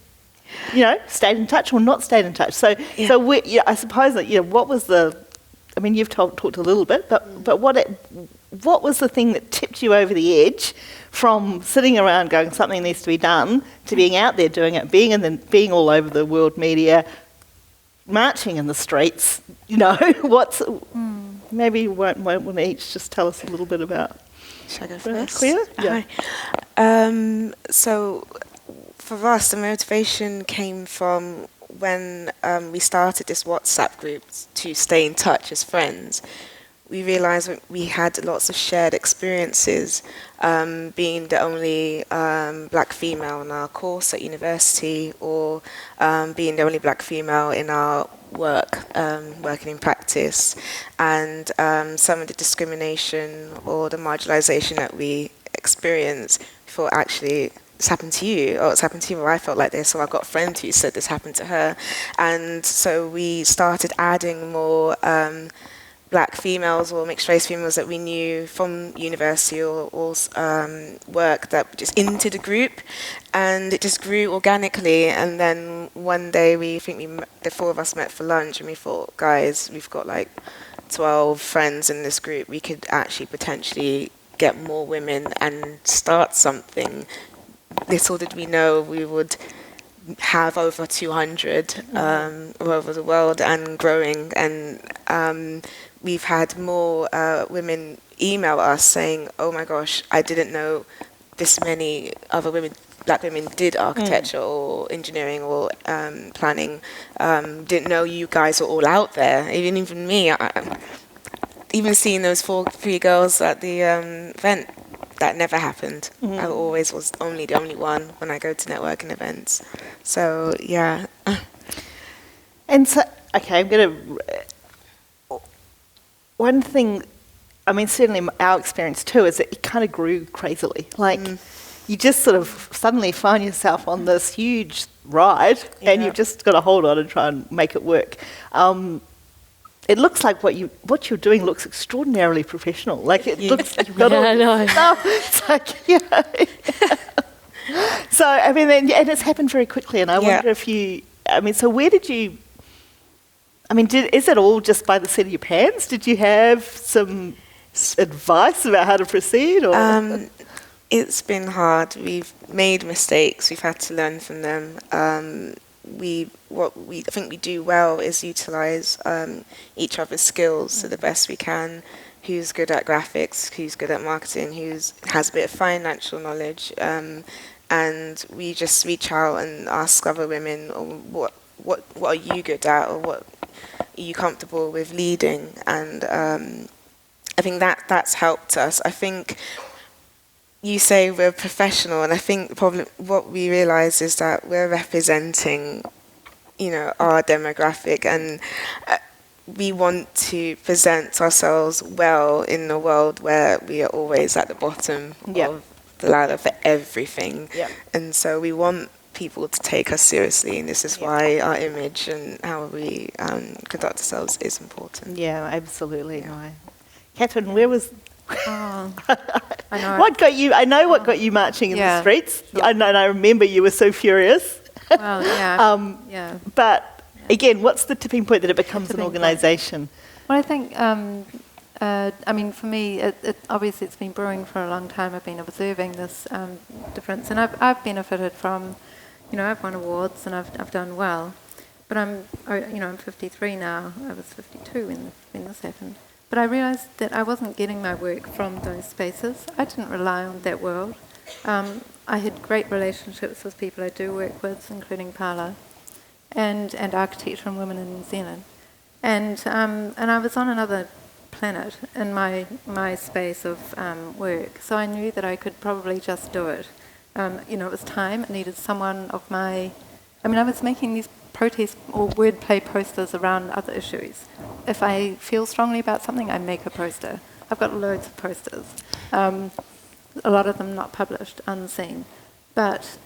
stayed in touch or not stayed in touch. So I suppose that, what was you've talked a little bit, but what was the thing that tipped you over the edge from sitting around going, something needs to be done, to being out there doing it, being all over the world media, marching in the streets, maybe you won't want to each just tell us a little bit about. Should I go first? Clear? Yeah. So for us, the motivation came from when we started this WhatsApp group to stay in touch as friends. We realised we had lots of shared experiences, being the only black female in our course at university, or being the only black female in our working in practice, and some of the discrimination or the marginalisation that we experience. We thought, actually, this happened to you, or it's happened to you, or I felt like this, or I've got a friend who said this happened to her. And so we started adding more black females or mixed race females that we knew from university or work that just into the group, and it just grew organically. And then one day the 4 of us met for lunch, and we thought, guys, we've got like 12 friends in this group, we could actually potentially get more women and start something. Little did we know we would have over 200 all over the world and growing. And we've had more women email us saying, oh my gosh, I didn't know this many other women, black women, did architecture or engineering or planning. Didn't know you guys were all out there. Even me, even seeing those 3 girls at the event, that never happened. I always was the only one when I go to networking events. So, yeah. And so, okay, I'm going to... One thing, certainly our experience too, is that it kind of grew crazily. Like, you just sort of suddenly find yourself on this huge ride, and you've just got to hold on and try and make it work. It looks like what you're doing looks extraordinarily professional. Like, it looks like you've got all this stuff. It's like, So, and it's happened very quickly, and I wonder if you... so where did you... is it all just by the seat of your pants? Did you have some advice about how to proceed? Or It's been hard. We've made mistakes. We've had to learn from them. What we think we do well is utilise each other's skills to the best we can. Who's good at graphics? Who's good at marketing? Has a bit of financial knowledge? And we just reach out and ask other women, what are you good at, or what are you comfortable with leading? And I think that's helped us. I think you say we're professional, and I think probably what we realise is that we're representing, our demographic, and we want to present ourselves well in a world where we are always at the bottom of the ladder for everything. And so we want people to take us seriously, and this is why our image and how we conduct ourselves is important. Yeah, absolutely. No. Catherine, where was... I know. What got you? I know what got you marching in the streets. Sure. I know, and I remember you were so furious. Well, yeah. But again, what's the tipping point that it becomes an organisation? Well, I think, for me, it obviously it's been brewing for a long time. I've been observing this difference, and I've benefited from, I've won awards and I've done well. But I'm 53 now. I was 52 when this happened. But I realised that I wasn't getting my work from those spaces. I didn't rely on that world. I had great relationships with people I do work with, including Paula, and architecture and women in New Zealand. And I was on another planet in my space of work. So I knew that I could probably just do it. It was time. It needed someone of my... I was making these protest or wordplay posters around other issues. If I feel strongly about something, I make a poster. I've got loads of posters. A lot of them not published, unseen. But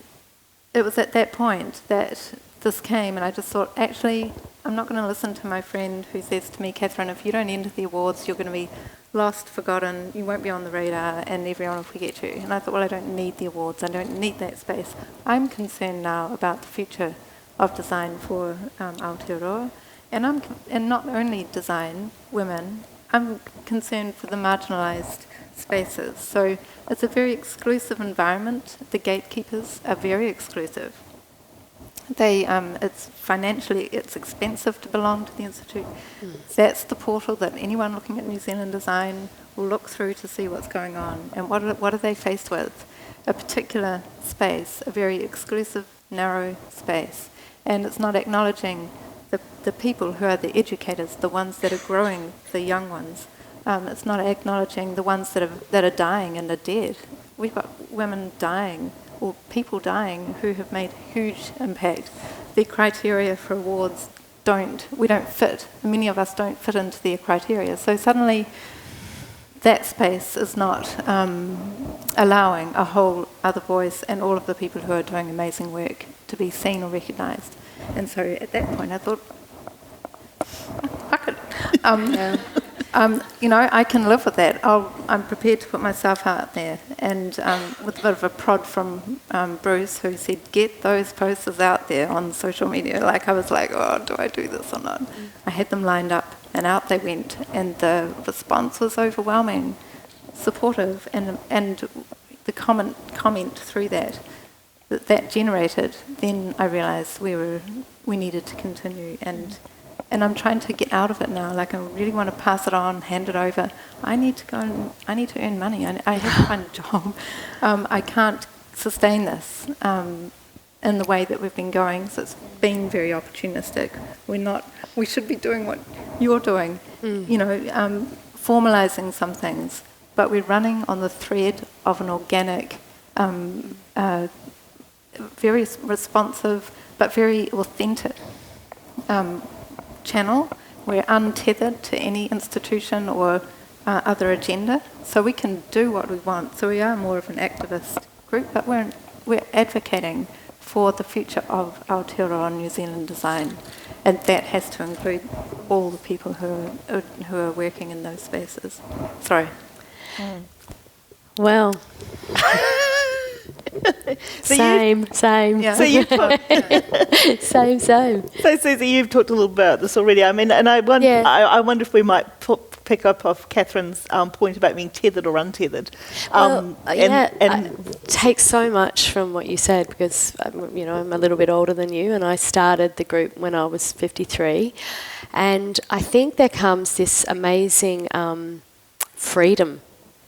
it was at that point that this came, and I just thought, actually, I'm not going to listen to my friend who says to me, Catherine, if you don't enter the awards, you're going to be lost, forgotten, you won't be on the radar, and everyone will forget you. And I thought, well, I don't need the awards, I don't need that space. I'm concerned now about the future of design for Aotearoa, and not only design, women, I'm concerned for the marginalised spaces. So it's a very exclusive environment. The gatekeepers are very exclusive. It's expensive to belong to the Institute. That's the portal that anyone looking at New Zealand design will look through to see what's going on. And what are they faced with? A particular space, a very exclusive, narrow space. And it's not acknowledging the people who are the educators, the ones that are growing the young ones. It's not acknowledging the ones that are dying and are dead. We've got women dying, or people dying who have made huge impact. The criteria for awards we don't fit. Many of us don't fit into their criteria. So suddenly that space is not allowing a whole other voice and all of the people who are doing amazing work to be seen or recognised. And so at that point I thought, fuck it. I can live with that. I'm prepared to put myself out there. And with a bit of a prod from Bruce, who said, get those posters out there on social media. I was like, oh, do I do this or not? I had them lined up, and out they went. And the response was overwhelming, supportive, and the comment through that generated. Then I realised we needed to continue, and I'm trying to get out of it now. I really want to pass it on, hand it over. I need to go and I need to earn money. I have to find a job. I can't sustain this in the way that we've been going. So it's been very opportunistic. We should be doing what you're doing, formalising some things. But we're running on the thread of an organic, very responsive, but very authentic channel. We're untethered to any institution or other agenda, so we can do what we want. So we are more of an activist group, but we're advocating for the future of Aotearoa New Zealand design, and that has to include all the people who are working in those spaces. Sorry. Well, So Same. Yeah. So you've talked, Same. so Suzie, you've talked a little about this already. I mean, and I wonder, Yeah. I wonder if we might pick up off Catherine's point about being tethered or untethered. It takes so much from what you said because, I'm a little bit older than you and I started the group when I was 53. And I think there comes this amazing freedom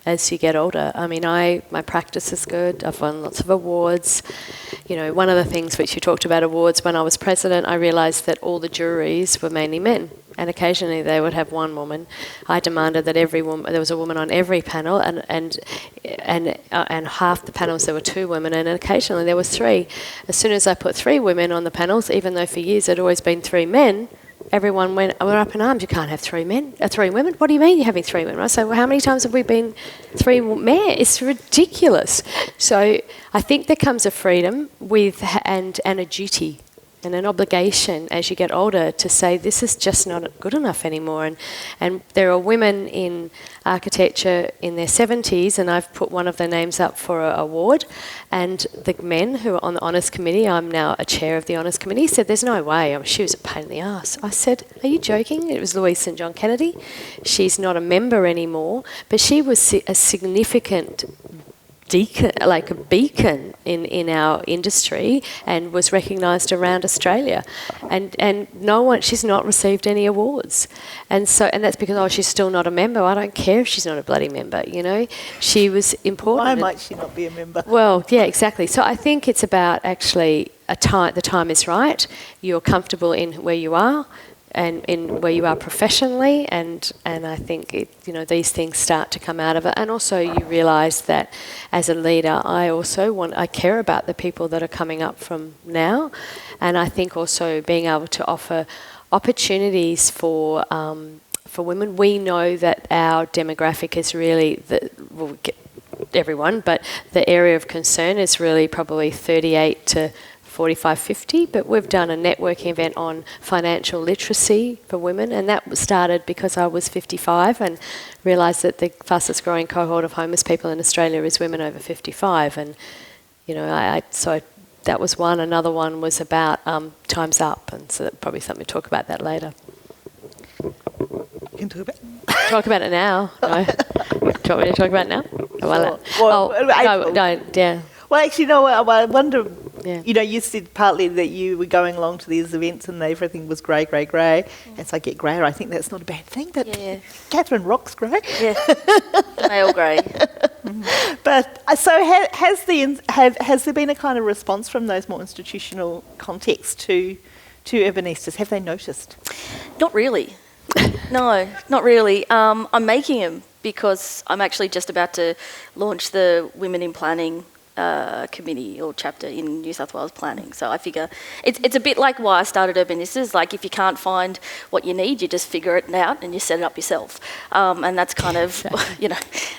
as you get older. I mean, my practice is good. I've won lots of awards. One of the things which you talked about awards, when I was president, I realised that all the juries were mainly men. And occasionally they would have one woman. I demanded that there was a woman on every panel, and half the panels there were 2 women, and occasionally there was 3. As soon as I put 3 women on the panels, even though for years there'd always been 3 men, everyone were up in arms. You can't have 3 women. What do you mean you're having 3 women? I say, well, how many times have we been 3 men? It's ridiculous. So I think there comes a freedom and a duty and an obligation as you get older to say this is just not good enough anymore. And there are women in architecture in their 70s, and I've put one of their names up for an award, and the men who are on the Honours Committee, I'm now a chair of the Honours Committee, said there's no way. She was a pain in the arse. I said, are you joking? It was Louise St John Kennedy. She's not a member anymore, but she was a significant like a beacon in our industry and was recognised around Australia, and she's not received any awards, and that's because she's still not a member. I don't care if she's not a bloody member, she was important. Why might she not be a member? Well, yeah, exactly. So I think it's about actually the time is right. You're comfortable in where you are and in where you are professionally, and I think these things start to come out of it. And also you realise that as a leader, I care about the people that are coming up from now, and I think also being able to offer opportunities for women. We know that our demographic is really everyone, but the area of concern is really probably 38 to 45, 50, but we've done a networking event on financial literacy for women, and that started because I was 55 and realised that the fastest growing cohort of homeless people in Australia is women over 55, and so that was one. Another one was about Time's Up, and so that's probably something to talk about that later. You can talk about it now. No. Do you want me to talk about it now? Yeah. Well, actually, no, I wonder, Yeah. You said partly that you were going along to these events and everything was grey. As I get greyer, I think that's not a bad thing, but Catherine rocks grey. Yeah, male grey. But so has there been a kind of response from those more institutional contexts to Urbanistas? Have they noticed? Not really. No, not really. I'm making them because I'm actually just about to launch the Women in Planning committee or chapter in New South Wales planning. So I figure it's a bit like why I started Urbanistas. Like if you can't find what you need, you just figure it out and you set it up yourself. And that's kind of,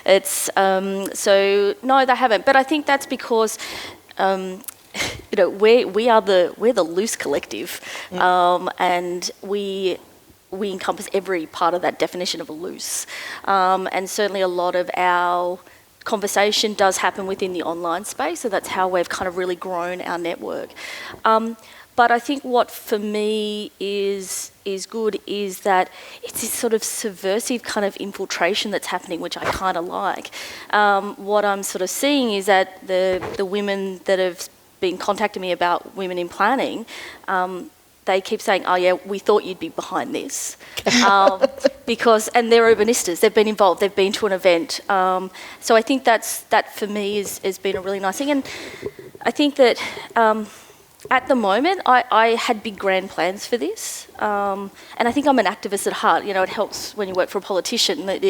it's, so no, they haven't. But I think that's because, we're the loose collective, and we encompass every part of that definition of a loose. And certainly a lot of our conversation does happen within the online space, so that's how we've kind of really grown our network. But I think what for me is good is that it's this sort of subversive kind of infiltration that's happening, which I kind of like. What I'm sort of seeing is that the women that have been contacting me about women in planning, they keep saying, oh yeah, we thought you'd be behind this. And they're urbanistas, they've been involved, they've been to an event. So I think that for me has been a really nice thing. And I think that at the moment, I had big grand plans for this. And I think I'm an activist at heart. It helps when you work for a politician that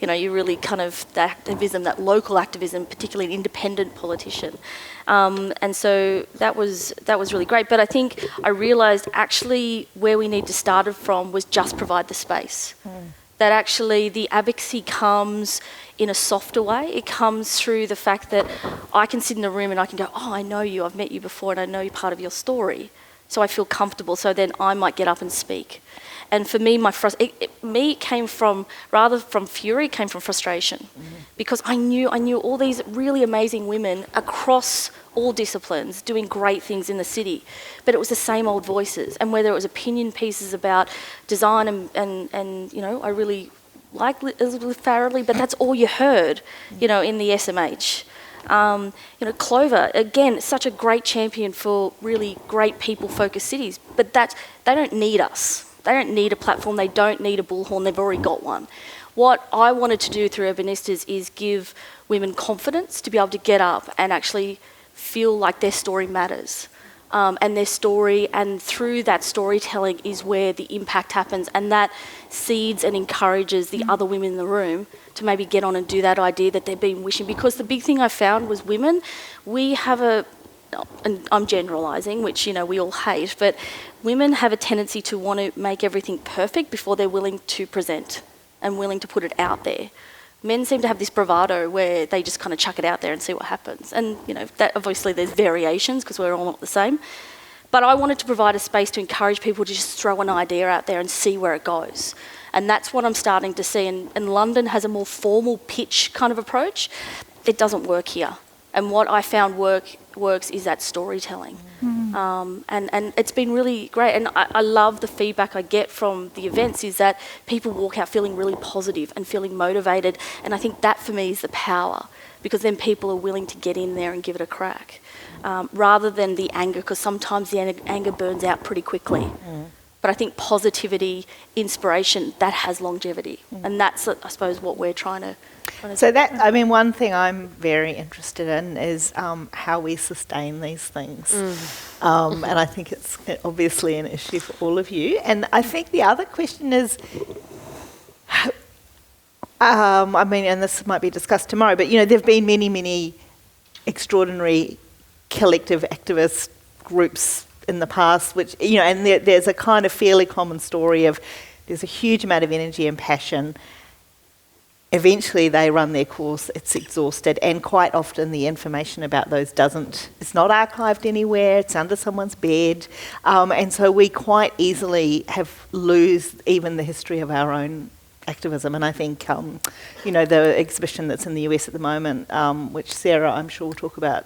you really kind of, the activism, that local activism, particularly an independent politician. And so that was really great. But I think I realised actually where we need to start it from was just provide the space. That actually the advocacy comes in a softer way. It comes through the fact that I can sit in a room and I can go, oh, I know you, I've met you before and I know you're part of your story. So I feel comfortable, so then I might get up and speak. And for me, it came from, rather from fury, it came from frustration. Because I knew all these really amazing women across all disciplines, doing great things in the city. But it was the same old voices. And whether it was opinion pieces about design and you know, I really like Elizabeth Farrelly, but that's all you heard, you know, in the SMH. You know, Clover, again, such a great champion for really great people-focused cities, but they don't need us. They don't need a platform. They don't need a bullhorn. They've already got one. What I wanted to do through Urbanistas is give women confidence to be able to get up and actually feel like their story matters. And their story, and through that storytelling is where the impact happens, and that seeds and encourages the other women in the room to maybe get on and do that idea that they've been wishing. Because the big thing I found was women, we have and I'm generalising, which, you know, we all hate, but women have a tendency to want to make everything perfect before they're willing to present and willing to put it out there. Men seem to have this bravado where they just kind of chuck it out there and see what happens. And, you know, that obviously there's variations because we're all not the same. But I wanted to provide a space to encourage people to just throw an idea out there and see where it goes. And that's what I'm starting to see. And London has a more formal pitch kind of approach. It doesn't work here. And what I found works is that storytelling. And it's been really great. And I love the feedback I get from the events is that people walk out feeling really positive and feeling motivated. And I think that for me is the power, because then people are willing to get in there and give it a crack, rather than the anger, because sometimes the anger burns out pretty quickly. But I think positivity, inspiration, that has longevity. And that's, I suppose, what we're trying to So that, I mean, one thing I'm very interested in is how we sustain these things. And I think it's obviously an issue for all of you. And I think the other question is, I mean, and this might be discussed tomorrow, but, you know, there have been many, many extraordinary collective activist groups in the past, which, you know, and there's a kind of fairly common story of there's a huge amount of energy and passion. Eventually they run their course, it's exhausted, and quite often the information about those it's not archived anywhere, it's under someone's bed, and so we quite easily lose even the history of our own activism. And I think, you know, the exhibition that's in the US at the moment, which Sarah, I'm sure, will talk about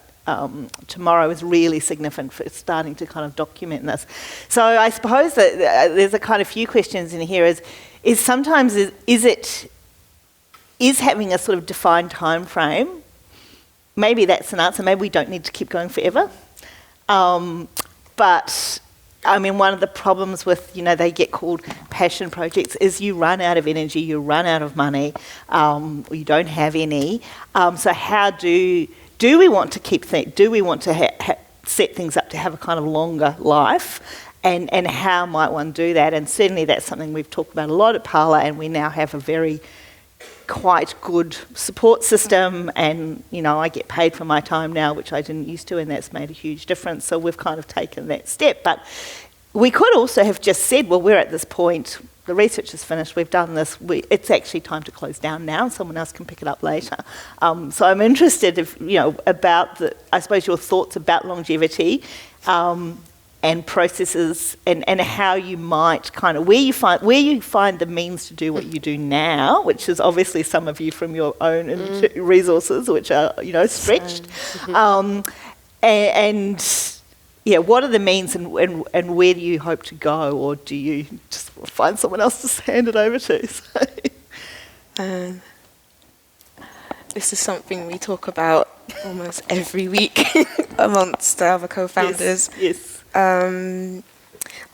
tomorrow, is really significant for starting to kind of document this. So I suppose that there's a kind of few questions in here. Is having a sort of defined time frame, maybe that's an answer, maybe we don't need to keep going forever. But I mean, one of the problems with, you know, they get called passion projects is you run out of energy, you run out of money, or you don't have any. So how do we want to do we want to set things up to have a kind of longer life? And how might one do that? And certainly that's something we've talked about a lot at Parla, and we now have a very quite good support system, and, you know, I get paid for my time now, which I didn't used to, and that's made a huge difference. So we've kind of taken that step. But we could also have just said, well, we're at this point, the research is finished, we've done this, it's actually time to close down now, and someone else can pick it up later. So I'm interested, about I suppose your thoughts about longevity, and processes, and how you might kind of, where you find the means to do what you do now, which is obviously some of you from your own resources, which are, you know, stretched. And what are the means, and where do you hope to go, or do you just find someone else to hand it over to? This is something we talk about almost every week amongst the other co-founders. Yes. I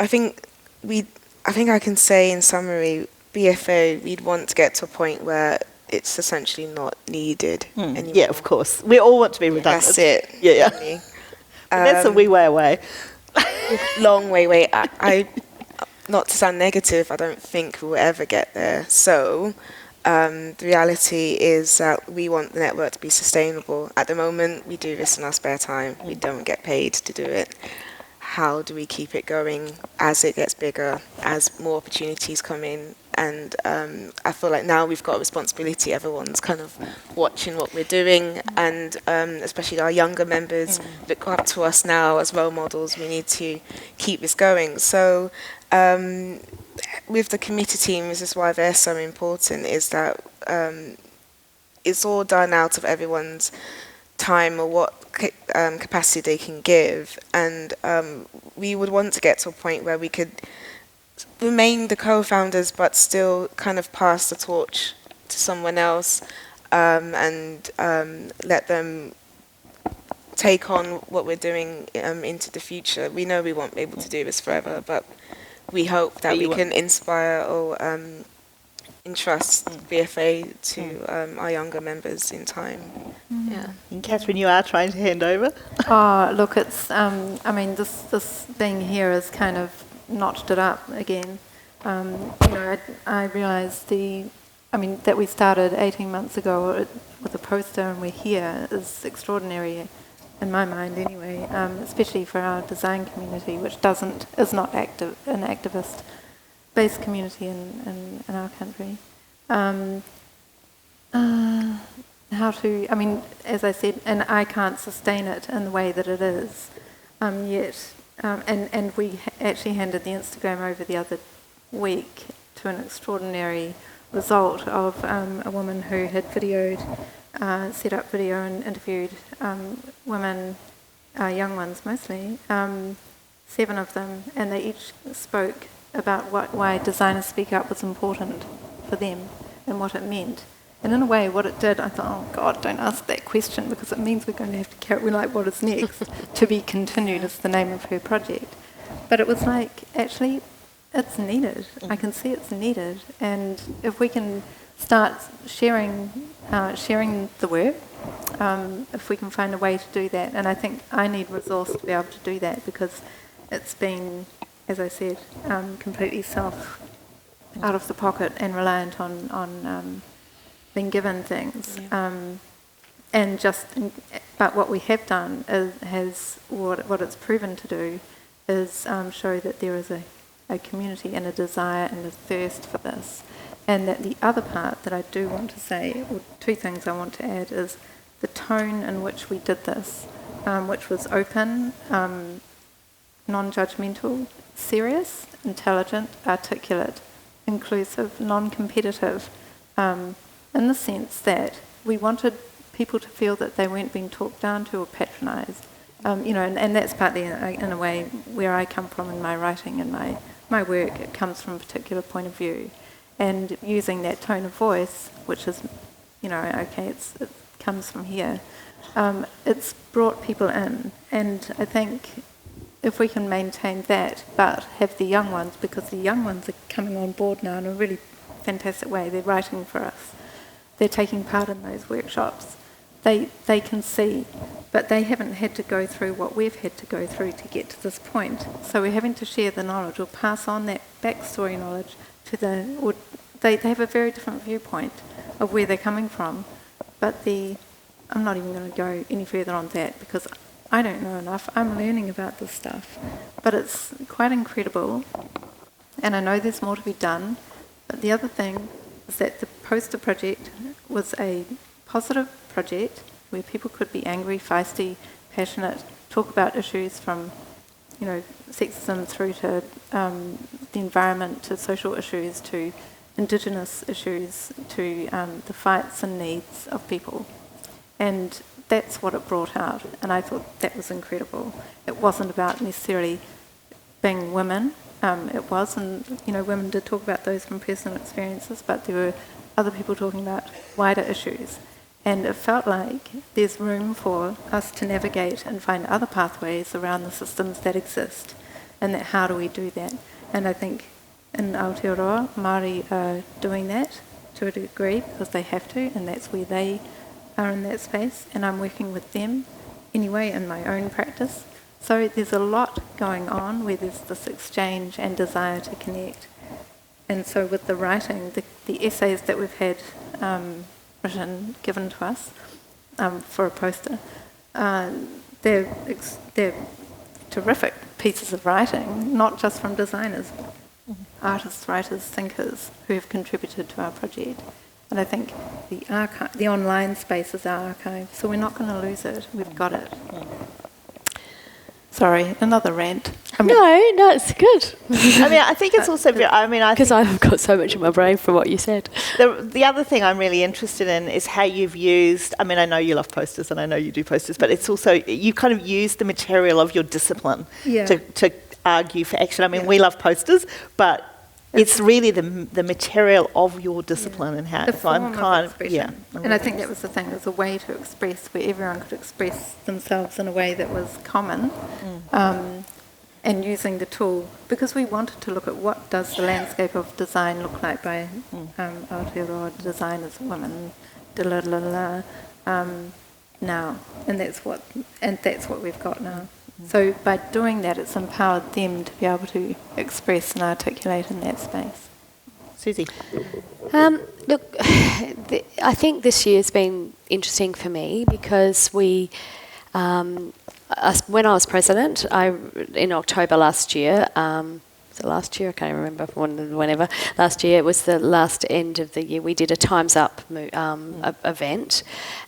think I can say in summary, BFO, we'd want to get to a point where it's essentially not needed anymore. Yeah, of course. We all want to be redundant. That's it. Yeah. That's a wee way away. Long way. I not to sound negative, I don't think we'll ever get there. So the reality is that we want the network to be sustainable. At the moment, we do this in our spare time. We don't get paid to do it. How do we keep it going as it gets bigger, as more opportunities come in? And I feel like now we've got a responsibility. Everyone's kind of watching what we're doing, and especially our younger members look up to us now as role models. We need to keep this going. So with the committee team, this is why they're so important, is that it's all done out of everyone's time or what capacity they can give, and we would want to get to a point where we could remain the co-founders but still kind of pass the torch to someone else, and let them take on what we're doing into the future. We know we won't be able to do this forever, but we hope that we can inspire or entrust BFA to our younger members in time. Yeah. And Catherine, you are trying to hand over. Oh, look, it's, I mean, this being here has kind of notched it up again. I realised that we started 18 months ago with a poster and we're here is extraordinary, in my mind anyway, especially for our design community, which is not an activist-based community in our country. As I said, and I can't sustain it in the way that it is yet. And we actually handed the Instagram over the other week to an extraordinary result of a woman who had set up video and interviewed women, young ones mostly, 7 of them, and they each spoke about why Designers Speak Up was important for them and what it meant. And in a way, what it did, I thought, oh God, don't ask that question because it means we're going to have to carry, we're like, what is next? To be continued is the name of her project. But it was like, actually, it's needed. I can see it's needed. And if we can start sharing the work, if we can find a way to do that, and I think I need resource to be able to do that because it's been, as I said, completely out of the pocket and reliant on being given things. But what we have done has what it's proven to do is show that there is a community and a desire and a thirst for this. And that the other part that I do want to say, or 2 things I want to add, is the tone in which we did this, which was open, non-judgmental, serious, intelligent, articulate, inclusive, non-competitive, in the sense that we wanted people to feel that they weren't being talked down to or patronised. And that's partly, in a way, where I come from in my writing and my work. It comes from a particular point of view. And using that tone of voice, which is, it comes from here, it's brought people in. And I think if we can maintain that, but have the young ones, because the young ones are coming on board now in a really fantastic way. They're writing for us. They're taking part in those workshops. They can see, but they haven't had to go through what we've had to go through to get to this point. So we're having to share the knowledge or pass on that backstory knowledge to they have a very different viewpoint of where they're coming from. But I'm not even going to go any further on that because I don't know enough. I'm learning about this stuff. But it's quite incredible. And I know there's more to be done. But the other thing is that the poster project was a positive project where people could be angry, feisty, passionate, talk about issues from, sexism through to the environment, to social issues, to Indigenous issues, to the fights and needs of people. And that's what it brought out. And I thought that was incredible. It wasn't about necessarily being women. It was, and women did talk about those from personal experiences, but there were other people talking about wider issues. And it felt like there's room for us to navigate and find other pathways around the systems that exist, and that how do we do that? And I think in Aotearoa, Māori are doing that to a degree because they have to, and that's where they are in that space, and I'm working with them anyway in my own practice. So there's a lot going on where there's this exchange and desire to connect. And so with the writing, the essays that we've had written, given to us for a poster, they're terrific pieces of writing, not just from designers, artists, writers, thinkers who have contributed to our project. And I think the online space is our archive, so we're not going to lose it. We've got it. Sorry, another rant. No, it's good. I mean, I think it's also very, Because I've got so much in my brain from what you said. the other thing I'm really interested in is how you've used, I mean, I know you love posters and I know you do posters, but it's also, you kind of use the material of your discipline to argue for action. I mean, we love posters, but it's really the material of your discipline and how. The So I'm form kind of expression. And I think that was the thing. It was a way to express where everyone could express themselves in a way that was common, and using the tool because we wanted to look at what does the landscape of design look like by Aotearoa designers, women, now, and that's what we've got now. So by doing that, it's empowered them to be able to express and articulate in that space. Suzie. Look, I think this year's been interesting for me because when I was president, in October last year, was it last year? I can't remember. Whenever last year, it was the last end of the year. We did a Times Up event,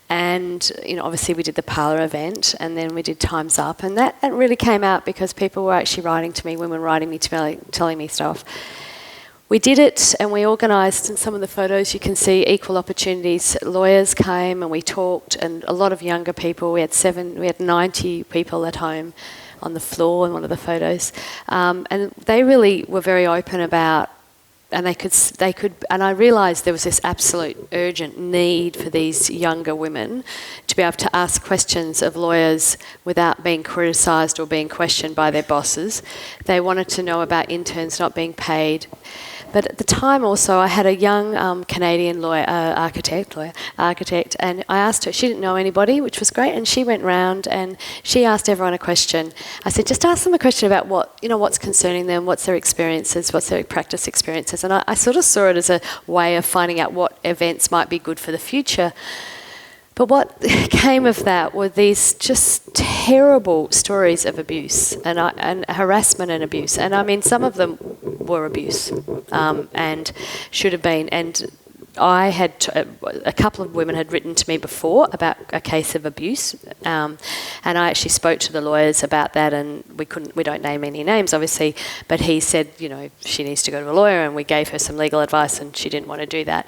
and obviously we did the Parlour event, and then we did Times Up, and that really came out because people were actually writing to me, women writing me, telling me stuff. We did it and we organised, in some of the photos you can see equal opportunities. Lawyers came and we talked, and a lot of younger people. We had 90 people at home on the floor in one of the photos, and they really were very open about, and they could, and I realised there was this absolute urgent need for these younger women to be able to ask questions of lawyers without being criticised or being questioned by their bosses. They wanted to know about interns not being paid. But at the time also, I had a young Canadian architect, and I asked her, she didn't know anybody, which was great, and she went round and she asked everyone a question. I said, just ask them a question about what's concerning them, what's their experiences, what's their practice experiences. And I sort of saw it as a way of finding out what events might be good for the future. But what came of that were these just terrible stories of abuse and harassment and abuse. And I mean, some of them were abuse and should have been. And I had a couple of women had written to me before about a case of abuse, and I actually spoke to the lawyers about that. And we don't name any names, obviously, but he said, she needs to go to a lawyer, and we gave her some legal advice, and she didn't want to do that.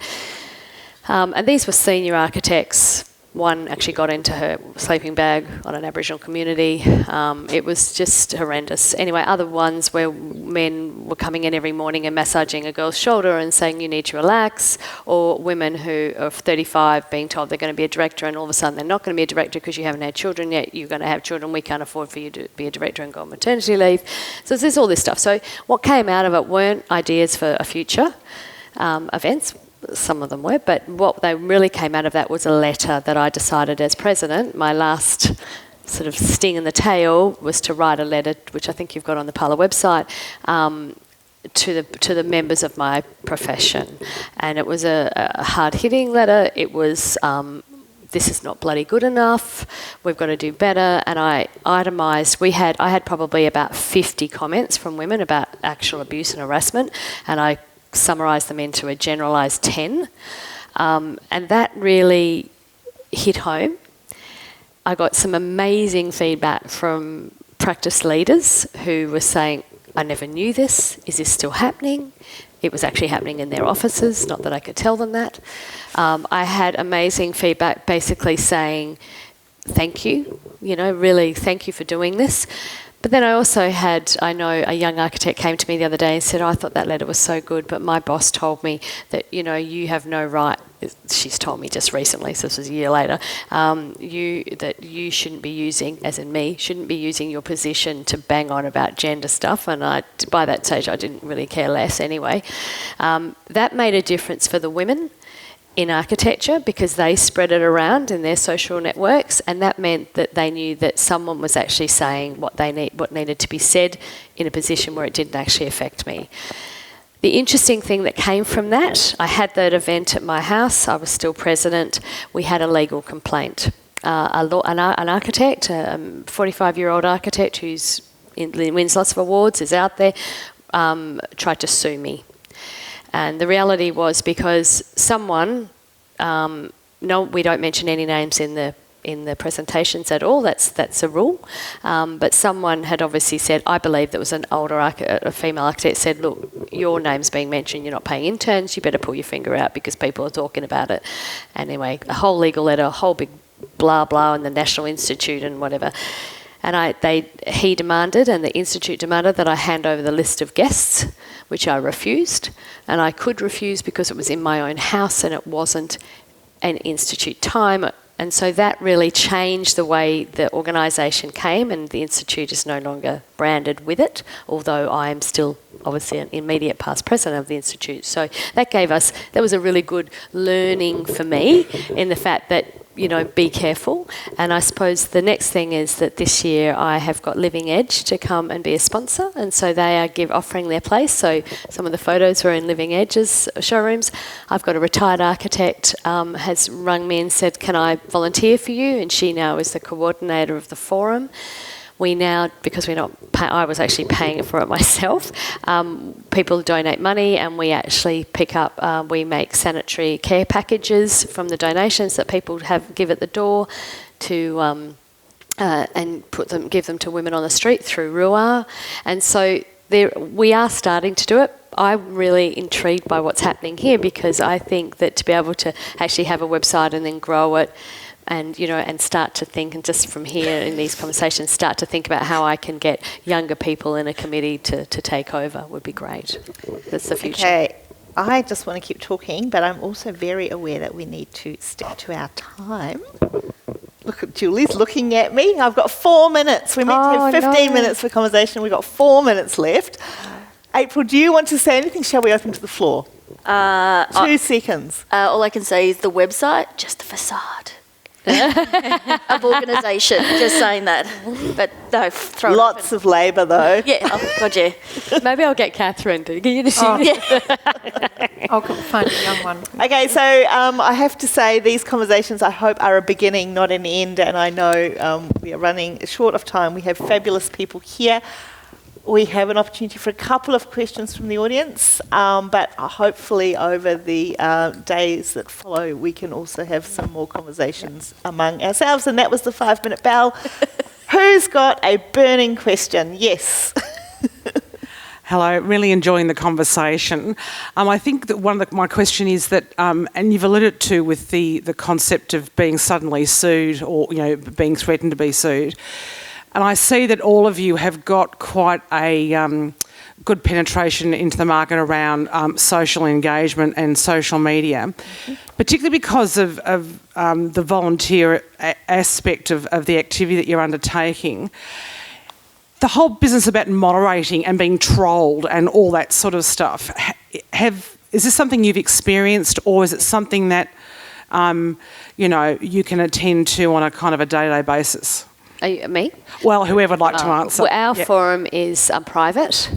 And these were senior architects. One actually got into her sleeping bag on an Aboriginal community. It was just horrendous. Anyway, other ones where men were coming in every morning and massaging a girl's shoulder and saying you need to relax, or women who are 35 being told they're going to be a director and all of a sudden they're not going to be a director because you haven't had children yet, you're going to have children, we can't afford for you to be a director and go on maternity leave. So there's all this stuff. So what came out of it weren't ideas for a future events. Some of them were, but what they really came out of that was a letter that I decided as president, my last sort of sting in the tail was to write a letter, which I think you've got on the Parlour website, to the members of my profession. And it was a hard-hitting letter. It was, this is not bloody good enough, we've got to do better. And I itemised, I had probably about 50 comments from women about actual abuse and harassment, and I summarise them into a generalised 10, and that really hit home. I got some amazing feedback from practice leaders who were saying, I never knew this, is this still happening? It was actually happening in their offices, not that I could tell them that. I had amazing feedback basically saying, thank you, really thank you for doing this. But then I know a young architect came to me the other day and said, I thought that letter was so good, but my boss told me that, you have no right, she's told me just recently, so this was a year later, that you shouldn't be using, as in me, shouldn't be using your position to bang on about gender stuff. And by that stage, I didn't really care less anyway. That made a difference for the women in architecture because they spread it around in their social networks, and that meant that they knew that someone was actually saying what needed to be said in a position where it didn't actually affect me. The interesting thing that came from that, I had that event at my house, I was still president, we had a legal complaint. An architect, a 45-year-old architect wins lots of awards, is out there, tried to sue me. And the reality was because someone, no, we don't mention any names in the in the presentations at all. That's a rule. But someone had obviously said, I believe there was an older a female architect said, look, your name's being mentioned, you're not paying interns, you better pull your finger out because people are talking about it. Anyway, a whole legal letter, a whole big blah blah in the National Institute and whatever. And he demanded, and the Institute demanded, that I hand over the list of guests, which I refused. And I could refuse because it was in my own house and it wasn't an Institute time. And so that really changed the way the organisation came, and the Institute is no longer branded with it, although I am still obviously an immediate past president of the Institute. So that was a really good learning for me in the fact that, you know, be careful. And I suppose the next thing is that this year I have got Living Edge to come and be a sponsor, and so they are offering their place. So some of the photos were in Living Edge's showrooms. I've got a retired architect has rung me and said, can I volunteer for you? And she now is the coordinator of the forum. We now, because I was actually paying for it myself, people donate money and we actually pick up, we make sanitary care packages from the donations that people give at the door to, and give them to women on the street through RUA. And so we are starting to do it. I'm really intrigued by what's happening here because I think that to be able to actually have a website and then grow it, and, you know, and start to think, and just from here in these conversations, start to think about how I can get younger people in a committee to take over would be great. That's the future. Okay, I just want to keep talking, but I'm also very aware that we need to stick to our time. Look at Julie's looking at me. I've got 4 minutes. We're meant to have 15 minutes for conversation. We've got 4 minutes left. April, do you want to say anything? Shall we open to the floor? 2 seconds. All I can say is the website, just a facade. Of organisation, just saying that. But no, throw it Lots of labour though. Yeah, oh God, yeah. Maybe I'll get Catherine to get you to see. I'll find a young one. Okay, so I have to say these conversations I hope are a beginning, not an end, and I know we are running short of time. We have fabulous people here. We have an opportunity for a couple of questions from the audience, but hopefully over the days that follow, we can also have some more conversations among ourselves. And that was the 5-minute bell. Who's got a burning question? Yes. Hello, really enjoying the conversation. I think that my question is that, and you've alluded to with the concept of being suddenly sued or, you know, being threatened to be sued. And I see that all of you have got quite a good penetration into the market around social engagement and social media, particularly because of the volunteer aspect of the activity that you're undertaking. The whole business about moderating and being trolled and all that sort of stuff, is this something you've experienced, or is it something that you know, you can attend to on a kind of a day-to-day basis? Me? Well, whoever would like to answer. Well, our forum is private,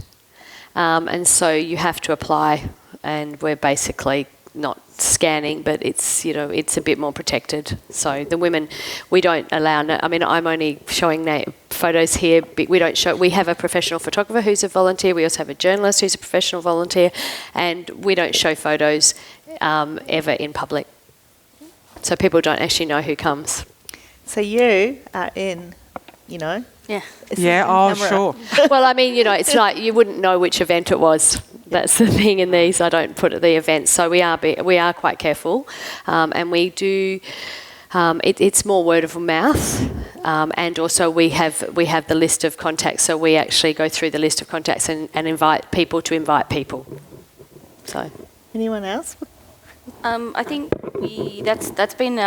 and so you have to apply, and we're basically not scanning, but it's, you know, it's a bit more protected. So the women, we don't allow. I mean, I'm only showing photos here. But we don't show. We have a professional photographer who's a volunteer. We also have a journalist who's a professional volunteer, and we don't show photos ever in public, so people don't actually know who comes. So you are in, you know. Yeah. Yeah, oh, sure. Well, I mean, you know, it's like you wouldn't know which event it was. That's the thing in these. I don't put the events, so we are quite careful, and we do. It's more word of mouth, and also we have the list of contacts. So we actually go through the list of contacts and invite people to invite people. So. Anyone else? I think that's been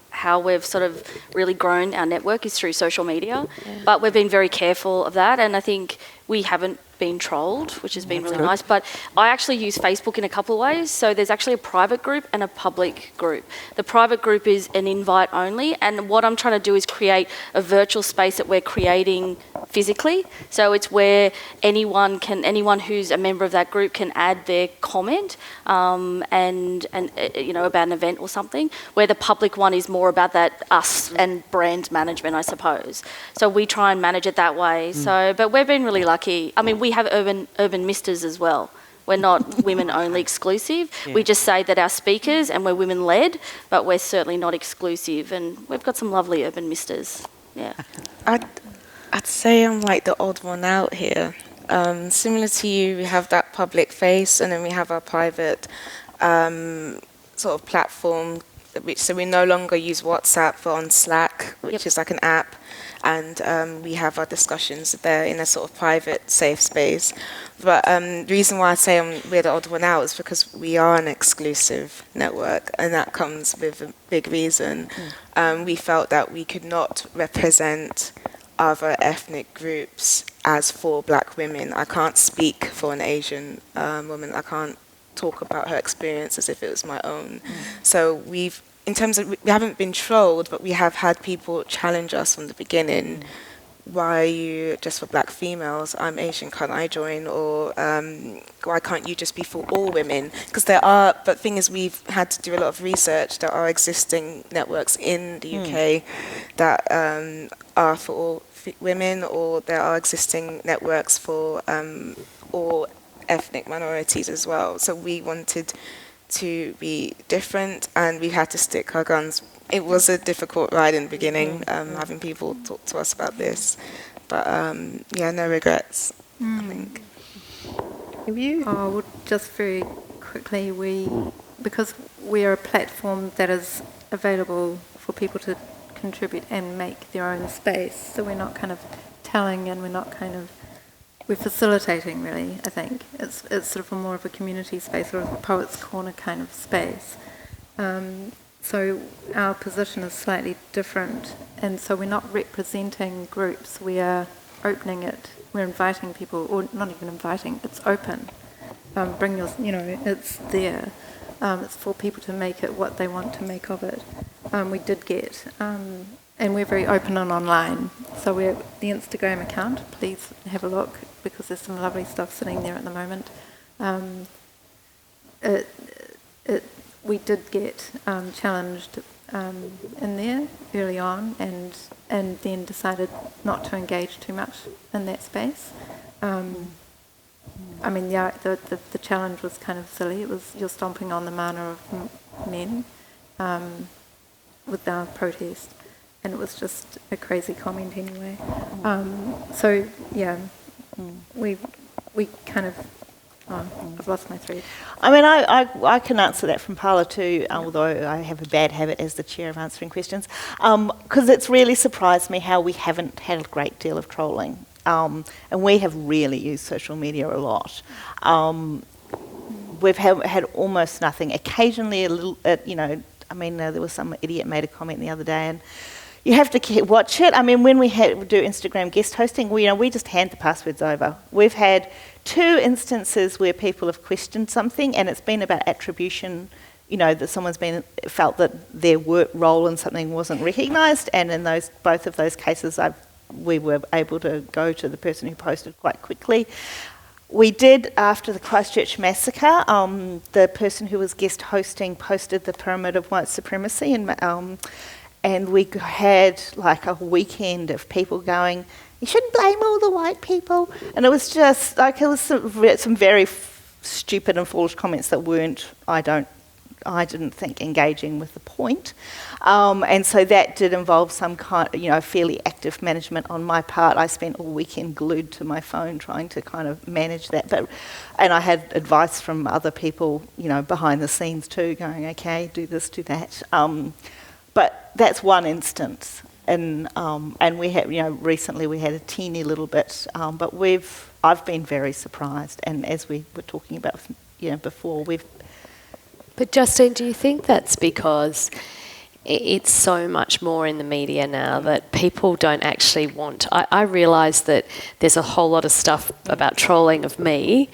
how we've sort of really grown our network is through social media, but we've been very careful of that, and I think we haven't been trolled, which has been really nice. But I actually use Facebook in a couple of ways. So there's actually a private group and a public group. The private group is an invite only, and what I'm trying to do is create a virtual space that we're creating physically. So it's where anyone who's a member of that group can add their comment and you know, about an event or something, where the public one is more about that us and brand management, I suppose. So we try and manage it that way. So, but we've been really lucky. I mean, we have urban misters as well. We're not women only exclusive. We just say that our speakers, and we're women led, but we're certainly not exclusive. And we've got some lovely urban misters. Yeah. I'd say I'm like the odd one out here. Similar to you, we have that public face, and then we have our private sort of platform. So we no longer use WhatsApp, but on Slack, which is like an app, and we have our discussions there in a sort of private, safe space. But the reason why I say we're the odd one out is because we are an exclusive network, and that comes with a big reason. We felt that we could not represent other ethnic groups as for black women. I can't speak for an Asian woman. I can't talk about her experience as if it was my own. So we haven't been trolled, but we have had people challenge us from the beginning. Why are you just for black females? I'm Asian, can't I join? Or why can't you just be for all women? Because but the thing is, we've had to do a lot of research. There are existing networks in the UK that are for all women, or there are existing networks for all ethnic minorities as well. So we wanted to be different, and we had to stick our guns. It was a difficult ride in the beginning, having people talk to us about this, but no regrets, I think. Have you? Oh, well, just very quickly, because we are a platform that is available for people to contribute and make their own space, so we're not kind of telling, and we're facilitating, really, I think. It's sort of more of a community space, or a poet's corner kind of space. So our position is slightly different, and so we're not representing groups, we are opening it, we're inviting people, or not even inviting, it's open. Bring your, it's there. It's for people to make it what they want to make of it. We did get, and we're very open and online. So we're the Instagram account, please have a look, because there's some lovely stuff sitting there at the moment. We did get challenged in there early on, and then decided not to engage too much in that space. I mean, the challenge was kind of silly. It was, you're stomping on the mana of men with our protest, and it was just a crazy comment anyway. We kind of. I've lost my thread. I mean, I can answer that from Paula too, although I have a bad habit as the chair of answering questions, because it's really surprised me how we haven't had a great deal of trolling, and we have really used social media a lot. We've had almost nothing. Occasionally a little, there was some idiot made a comment the other day, and you have to watch it. I mean, when we do Instagram guest hosting, we just hand the passwords over. We've had 2 instances where people have questioned something, and it's been about attribution, that someone's felt that their work role in something wasn't recognised, and in both of those cases we were able to go to the person who posted quite quickly. We did, after the Christchurch massacre, the person who was guest hosting posted the pyramid of white supremacy, and we had like a weekend of people going, you shouldn't blame all the white people. And it was just like, it was some very stupid and foolish comments that weren't, I didn't think, engaging with the point. And so that did involve some kind of, fairly active management on my part. I spent all weekend glued to my phone trying to kind of manage that. And I had advice from other people, behind the scenes too, going, okay, do this, do that. But that's one instance. And we had, recently we had a teeny little bit, but I've been very surprised. And as we were talking about, before, But Justine, do you think that's because it's so much more in the media now that people don't actually want... I realise that there's a whole lot of stuff about trolling of me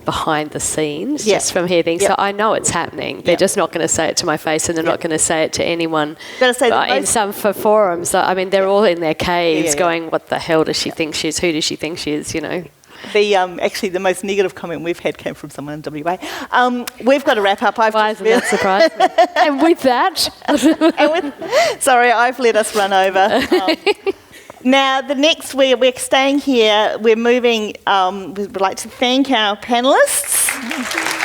behind the scenes, just from hearing. So I know it's happening. They're just not going to say it to my face, and they're not going to say it to anyone in some forums. I mean, they're all in their caves going, what the hell does she think she is? Who does she think she is, Actually, the most negative comment we've had came from someone in WA. We've got to wrap up. Why isn't that surprising? And with that... sorry, I've let us run over. Now, the next we're staying here. We're moving. We'd like to thank our panellists. Thanks.